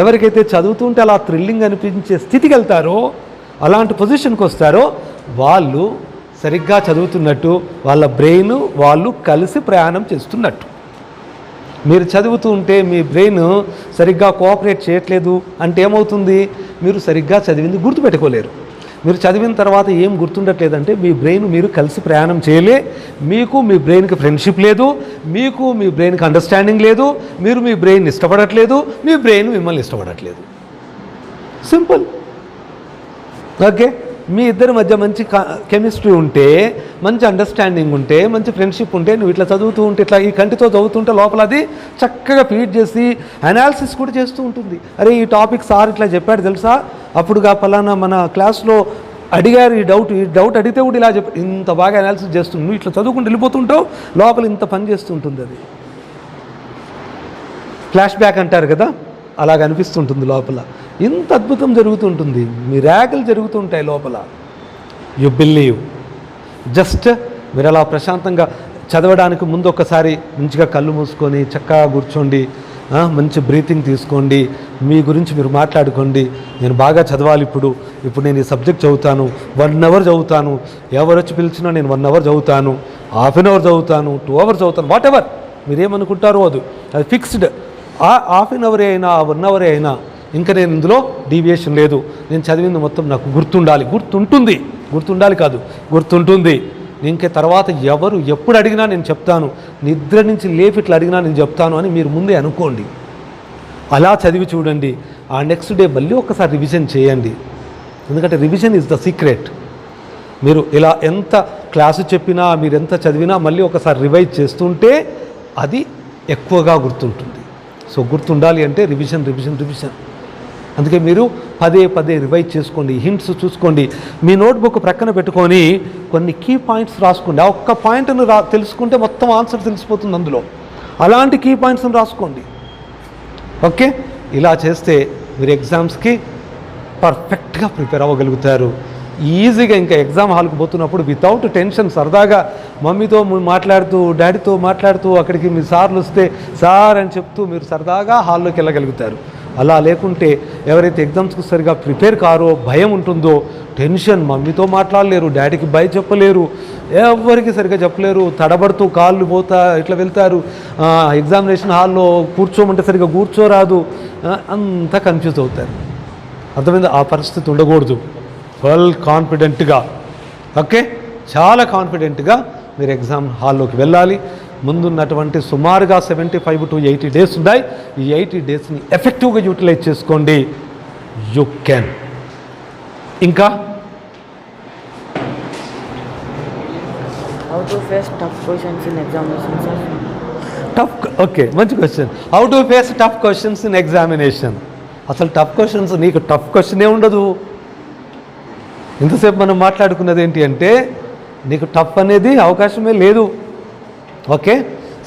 ఎవరికైతే చదువుతూ ఉంటే అలా థ్రిల్లింగ్ అనిపించే స్థితికి వెళ్తారో, అలాంటి పొజిషన్కి వస్తారో, వాళ్ళు సరిగ్గా చదువుతున్నట్టు, వాళ్ళ బ్రెయిన్ వాళ్ళు కలిసి ప్రయాణం చేస్తున్నట్టు. మీరు చదువుతూ ఉంటే మీ బ్రెయిన్ సరిగ్గా కోఆపరేట్ చేయట్లేదు అంటే ఏమవుతుంది, మీరు సరిగ్గా చదివింది గుర్తుపెట్టుకోలేరు. మీరు చదివిన తర్వాత ఏం గుర్తుండట్లేదంటే మీ బ్రెయిన్ మీరు కలిసి ప్రయాణం చేయలే, మీకు మీ బ్రెయిన్కి ఫ్రెండ్షిప్ లేదు, మీకు మీ బ్రెయిన్కి అండర్స్టాండింగ్ లేదు, మీరు మీ బ్రెయిన్ ఇష్టపడట్లేదు, మీ బ్రెయిన్ మిమ్మల్ని ఇష్టపడట్లేదు. సింపుల్. ఓకే, మీ ఇద్దరి మధ్య మంచి కెమిస్ట్రీ ఉంటే, మంచి అండర్స్టాండింగ్ ఉంటే, మంచి ఫ్రెండ్షిప్ ఉంటే, నువ్వు ఇట్లా చదువుతూ ఉంటే, ఇట్లా ఈ కంటితో చదువుతుంటే లోపల అది చక్కగా ఫీడ్ చేసి అనాలిసిస్ కూడా చేస్తూ ఉంటుంది. అరే ఈ టాపిక్ సార్ ఇట్లా చెప్పాడు తెలుసా, అప్పుడుగా పలానా మన క్లాస్లో అడిగారు ఈ డౌట్ అడిగితే కూడా ఇలా చెప్పి ఇంత బాగా అనాలిసిస్ చేస్తుంది. నువ్వు ఇట్లా చదువుకుంటూ వెళ్ళిపోతుంటావు, లోపల ఇంత పని చేస్తుంటుంది. అది ఫ్లాష్ బ్యాక్ అంటారు కదా, అలాగ అనిపిస్తుంటుంది లోపల. ఇంత అద్భుతం జరుగుతుంటుంది, మిరాకిల్ జరుగుతుంటాయి లోపల. You believe. జస్ట్ మీరు అలా ప్రశాంతంగా చదవడానికి ముందు ఒకసారి మంచిగా కళ్ళు మూసుకొని చక్కగా కూర్చోండి, మంచి బ్రీతింగ్ తీసుకోండి, మీ గురించి మీరు మాట్లాడుకోండి. నేను బాగా చదవాలి, ఇప్పుడు నేను ఈ సబ్జెక్ట్ చదువుతాను, 1 అవర్ చదువుతాను, ఎవరు వచ్చి పిలిచినా నేను 1 అవర్ చదువుతాను, ½ an hour చదువుతాను, 2 hours చదువుతాను, వాట్ ఎవర్ మీరేమనుకుంటారో అది ఫిక్స్డ్. ½ an hour అయినా 1 hour అయినా ఇంకా నేను ఇందులో డీవియేషన్ లేదు, నేను చదివింది మొత్తం నాకు గుర్తుండాలి. గుర్తుండాలి కాదు, గుర్తుంటుంది. ఇంకే తర్వాత ఎవరు ఎప్పుడు అడిగినా నేను చెప్తాను, నిద్ర నుంచి లేపి ఇట్లా అడిగినా నేను చెప్తాను అని మీరు ముందే అనుకోండి. అలా చదివి చూడండి. ఆ నెక్స్ట్ డే మళ్ళీ ఒకసారి రివిజన్ చేయండి. ఎందుకంటే రివిజన్ ఈజ్ ద సీక్రెట్. మీరు ఇలా ఎంత క్లాసు చెప్పినా, మీరు ఎంత చదివినా మళ్ళీ ఒకసారి రివైజ్ చేస్తుంటే అది ఎక్కువగా గుర్తుంటుంది. సో గుర్తుండాలి అంటే రివిజన్ రివిజన్ రివిజన్. అందుకే మీరు పదే పదే రివైజ్ చేసుకోండి, హింట్స్ చూసుకోండి. మీ నోట్బుక్ ప్రక్కన పెట్టుకొని కొన్ని కీ పాయింట్స్ రాసుకోండి. ఆ ఒక్క పాయింట్ను తెలుసుకుంటే మొత్తం ఆన్సర్ తెలిసిపోతుంది అందులో. అలాంటి కీ పాయింట్స్ని రాసుకోండి. ఓకే, ఇలా చేస్తే మీరు ఎగ్జామ్స్కి పర్ఫెక్ట్గా ప్రిపేర్ అవ్వగలుగుతారు. ఈజీగా ఇంకా ఎగ్జామ్ హాల్కి పోతున్నప్పుడు వితౌట్ టెన్షన్ సరదాగా మమ్మీతో మాట్లాడుతూ, డాడీతో మాట్లాడుతూ, అక్కడికి మీ సార్లు వస్తే సార్ అని చెప్తూ మీరు సరదాగా హాల్లోకి వెళ్ళగలుగుతారు. అలా లేకుంటే ఎవరైతే ఎగ్జామ్స్కి సరిగా ప్రిపేర్ కారో, భయం ఉంటుందో, టెన్షన్, మమ్మీతో మాట్లాడలేరు, డాడీకి బై చెప్పలేరు, ఎవరికి సరిగా చెప్పలేరు, తడబడుతూ కాళ్ళు పోతా ఇట్లా వెళ్తారు, ఎగ్జామినేషన్ హాల్లో కూర్చోమంటే సరిగా కూర్చోరాదు, అంతా కన్ఫ్యూజ్ అవుతారు. అర్థమైంది? ఆ పరిస్థితి ఉండకూడదు. ఫుల్ కాన్ఫిడెంట్గా, ఓకే, చాలా కాన్ఫిడెంట్గా మీరు ఎగ్జామ్ హాల్లోకి వెళ్ళాలి. ముందున్నటువంటి సుమారుగా 75 to 80 డేస్ ఉన్నాయి. ఈ 80 డేస్ని ఎఫెక్టివ్గా యూటిలైజ్ చేసుకోండి. You can. ఇంకా How to face tough questions in examinations? Okay, మంచి question. How to face tough questions in examination. అసలు టఫ్ క్వశ్చన్స్, నీకు టఫ్ క్వశ్చనే ఉండదు. ఇంతసేపు మనం మాట్లాడుకున్నది ఏంటి అంటే నీకు టఫ్ అనేది అవకాశమే లేదు. ఓకే,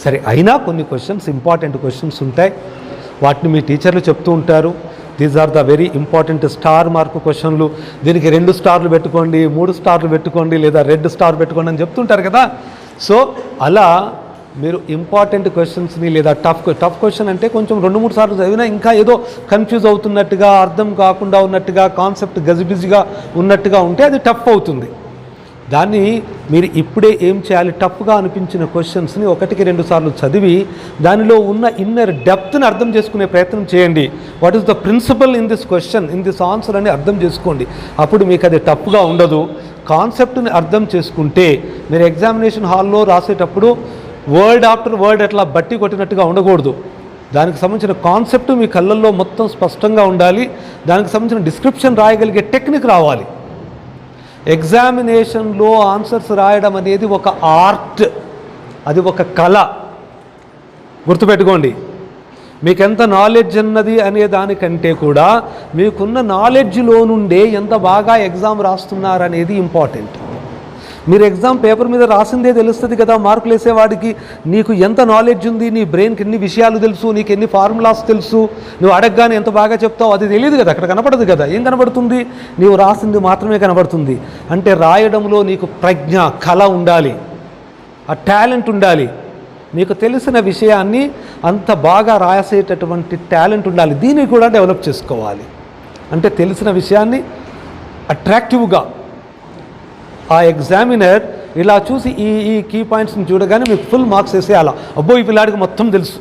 సరే, అయినా కొన్ని క్వశ్చన్స్, ఇంపార్టెంట్ క్వశ్చన్స్ ఉంటాయి. వాటిని మీ టీచర్లు చెప్తూ ఉంటారు. These are the very important star mark క్వశ్చన్లు. దీనికి 2 స్టార్లు పెట్టుకోండి, 3 స్టార్లు పెట్టుకోండి, లేదా రెడ్ స్టార్ పెట్టుకోండి అని చెప్తుంటారు కదా. సో అలా మీరు ఇంపార్టెంట్ క్వశ్చన్స్ని, లేదా టఫ్ క్వశ్చన్ అంటే కొంచెం 2-3 సార్లు చదివినా ఇంకా ఏదో కన్ఫ్యూజ్ అవుతున్నట్టుగా, అర్థం కాకుండా ఉన్నట్టుగా, కాన్సెప్ట్ గజిబిజిగా ఉన్నట్టుగా ఉంటే అది టఫ్ అవుతుంది. దాన్ని మీరు ఇప్పుడే ఏం చేయాలి, టఫ్గా అనిపించిన క్వశ్చన్స్ని 1-2 సార్లు చదివి దానిలో ఉన్న ఇన్నర్ డెప్త్ని అర్థం చేసుకునే ప్రయత్నం చేయండి. What is the principle in this question, in this answer అని అర్థం చేసుకోండి. అప్పుడు మీకు అది టఫ్గా ఉండదు. కాన్సెప్ట్ని అర్థం చేసుకుంటే మీరు ఎగ్జామినేషన్ హాల్లో రాసేటప్పుడు వర్డ్ ఆఫ్టర్ వర్డ్ అట్లా బట్టి కొట్టినట్టుగా ఉండకూడదు. దానికి సంబంధించిన కాన్సెప్ట్ మీ కళ్ళల్లో మొత్తం స్పష్టంగా ఉండాలి. దానికి సంబంధించిన డిస్క్రిప్షన్ రాయగలిగే టెక్నిక్ రావాలి. ఎగ్జామినేషన్లో ఆన్సర్స్ రాయడం అనేది ఒక ఆర్ట్, అది ఒక కళ. గుర్తుపెట్టుకోండి. మీకు ఎంత నాలెడ్జ్ ఉన్నది అనే దానికంటే కూడా మీకున్న నాలెడ్జ్లో నుండే ఎంత బాగా ఎగ్జామ్ రాస్తున్నారనేది ఇంపార్టెంట్. మీరు ఎగ్జామ్ పేపర్ మీద రాసిందే తెలుస్తుంది కదా మార్కులు వేసేవాడికి. నీకు ఎంత నాలెడ్జ్ ఉంది, నీ బ్రెయిన్కి ఎన్ని విషయాలు తెలుసు, నీకు ఎన్ని ఫార్ములాస్ తెలుసు, నువ్వు అడగగానే ఎంత బాగా చెప్తావు అది తెలియదు కదా, అక్కడ కనపడదు కదా. ఏం కనబడుతుంది? నీవు రాసింది మాత్రమే కనబడుతుంది. అంటే రాయడంలో నీకు ప్రజ్ఞ, కళ ఉండాలి, ఆ టాలెంట్ ఉండాలి. మీకు తెలిసిన విషయాన్ని అంత బాగా రాసేటటువంటి టాలెంట్ ఉండాలి. దీన్ని కూడా డెవలప్ చేసుకోవాలి. అంటే తెలిసిన విషయాన్ని అట్రాక్టివ్గా ఆ ఎగ్జామినర్ ఇలా చూసి ఈ కీ పాయింట్స్ని చూడగానే మీకు ఫుల్ మార్క్స్ వేసేయాల. అబ్బో ఈ పిల్లాడికి మొత్తం తెలుసు,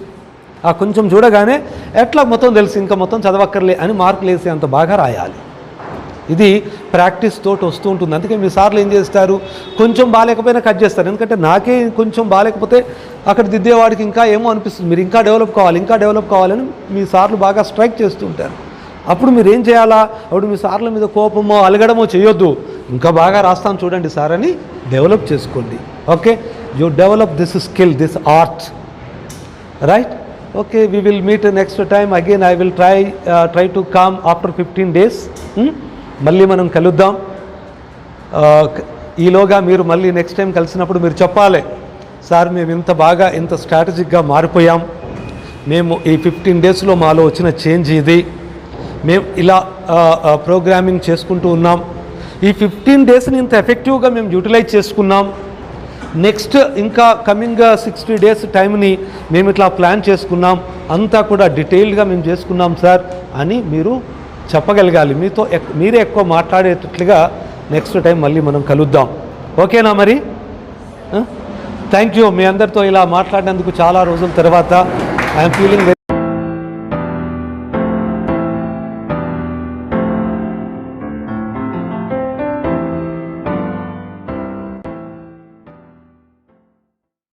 ఆ కొంచెం చూడగానే ఎట్లా మొత్తం తెలుసు, ఇంకా మొత్తం చదవక్కర్లే అని మార్కులు వేసే అంత బాగా రాయాలి. ఇది ప్రాక్టీస్ తోటి వస్తూ ఉంటుంది. అందుకే మీ సార్లు ఏం చేస్తారు, కొంచెం బాగాలేకపోయినా కట్ చేస్తారు. ఎందుకంటే నాకే కొంచెం బాగాలేకపోతే అక్కడ దిద్దేవాడికి ఇంకా ఏమో అనిపిస్తుంది, మీరు ఇంకా డెవలప్ కావాలి, ఇంకా డెవలప్ కావాలని మీ సార్లు బాగా స్ట్రైక్ చేస్తూ ఉంటారు. అప్పుడు మీరు ఏం చేయాలా, అప్పుడు మీ సార్ల మీద కోపమో అలగడమో చేయొద్దు. ఇంకా బాగా రాస్తాను చూడండి సార్ అని డెవలప్ చేసుకోండి. Okay, you develop this skill, this art, right? Okay, we will meet next time. Again I will try to come after 15 days. మళ్ళీ మనం కలుద్దాం. ఈలోగా మీరు మళ్ళీ నెక్స్ట్ టైం కలిసినప్పుడు మీరు చెప్పాలి, సార్ మేము ఇంత బాగా ఇంత స్ట్రాటజిక్గా మారిపోయాం, మేము ఈ 15 daysలో మాలో వచ్చిన చేంజ్ ఇది, మేము ఇలా ప్రోగ్రామింగ్ చేసుకుంటూ ఉన్నాం, ఈ 15 daysని ఇంత ఎఫెక్టివ్గా మేము యూటిలైజ్ చేసుకున్నాం, నెక్స్ట్ ఇంకా కమింగ్ 60 days టైంని మేము ఇట్లా ప్లాన్ చేసుకున్నాం, అంతా కూడా డీటెయిల్డ్గా మేము చేసుకున్నాం సార్ అని మీరు చెప్పగలగాలి. మీరే ఎక్కువ మాట్లాడేటట్లుగా నెక్స్ట్ టైం మళ్ళీ మనం కలుద్దాం. ఓకేనా మరి? Thank you. మీ అందరితో ఇలా మాట్లాడినందుకు చాలా రోజుల తర్వాత ఐఎమ్ ఫీలింగ్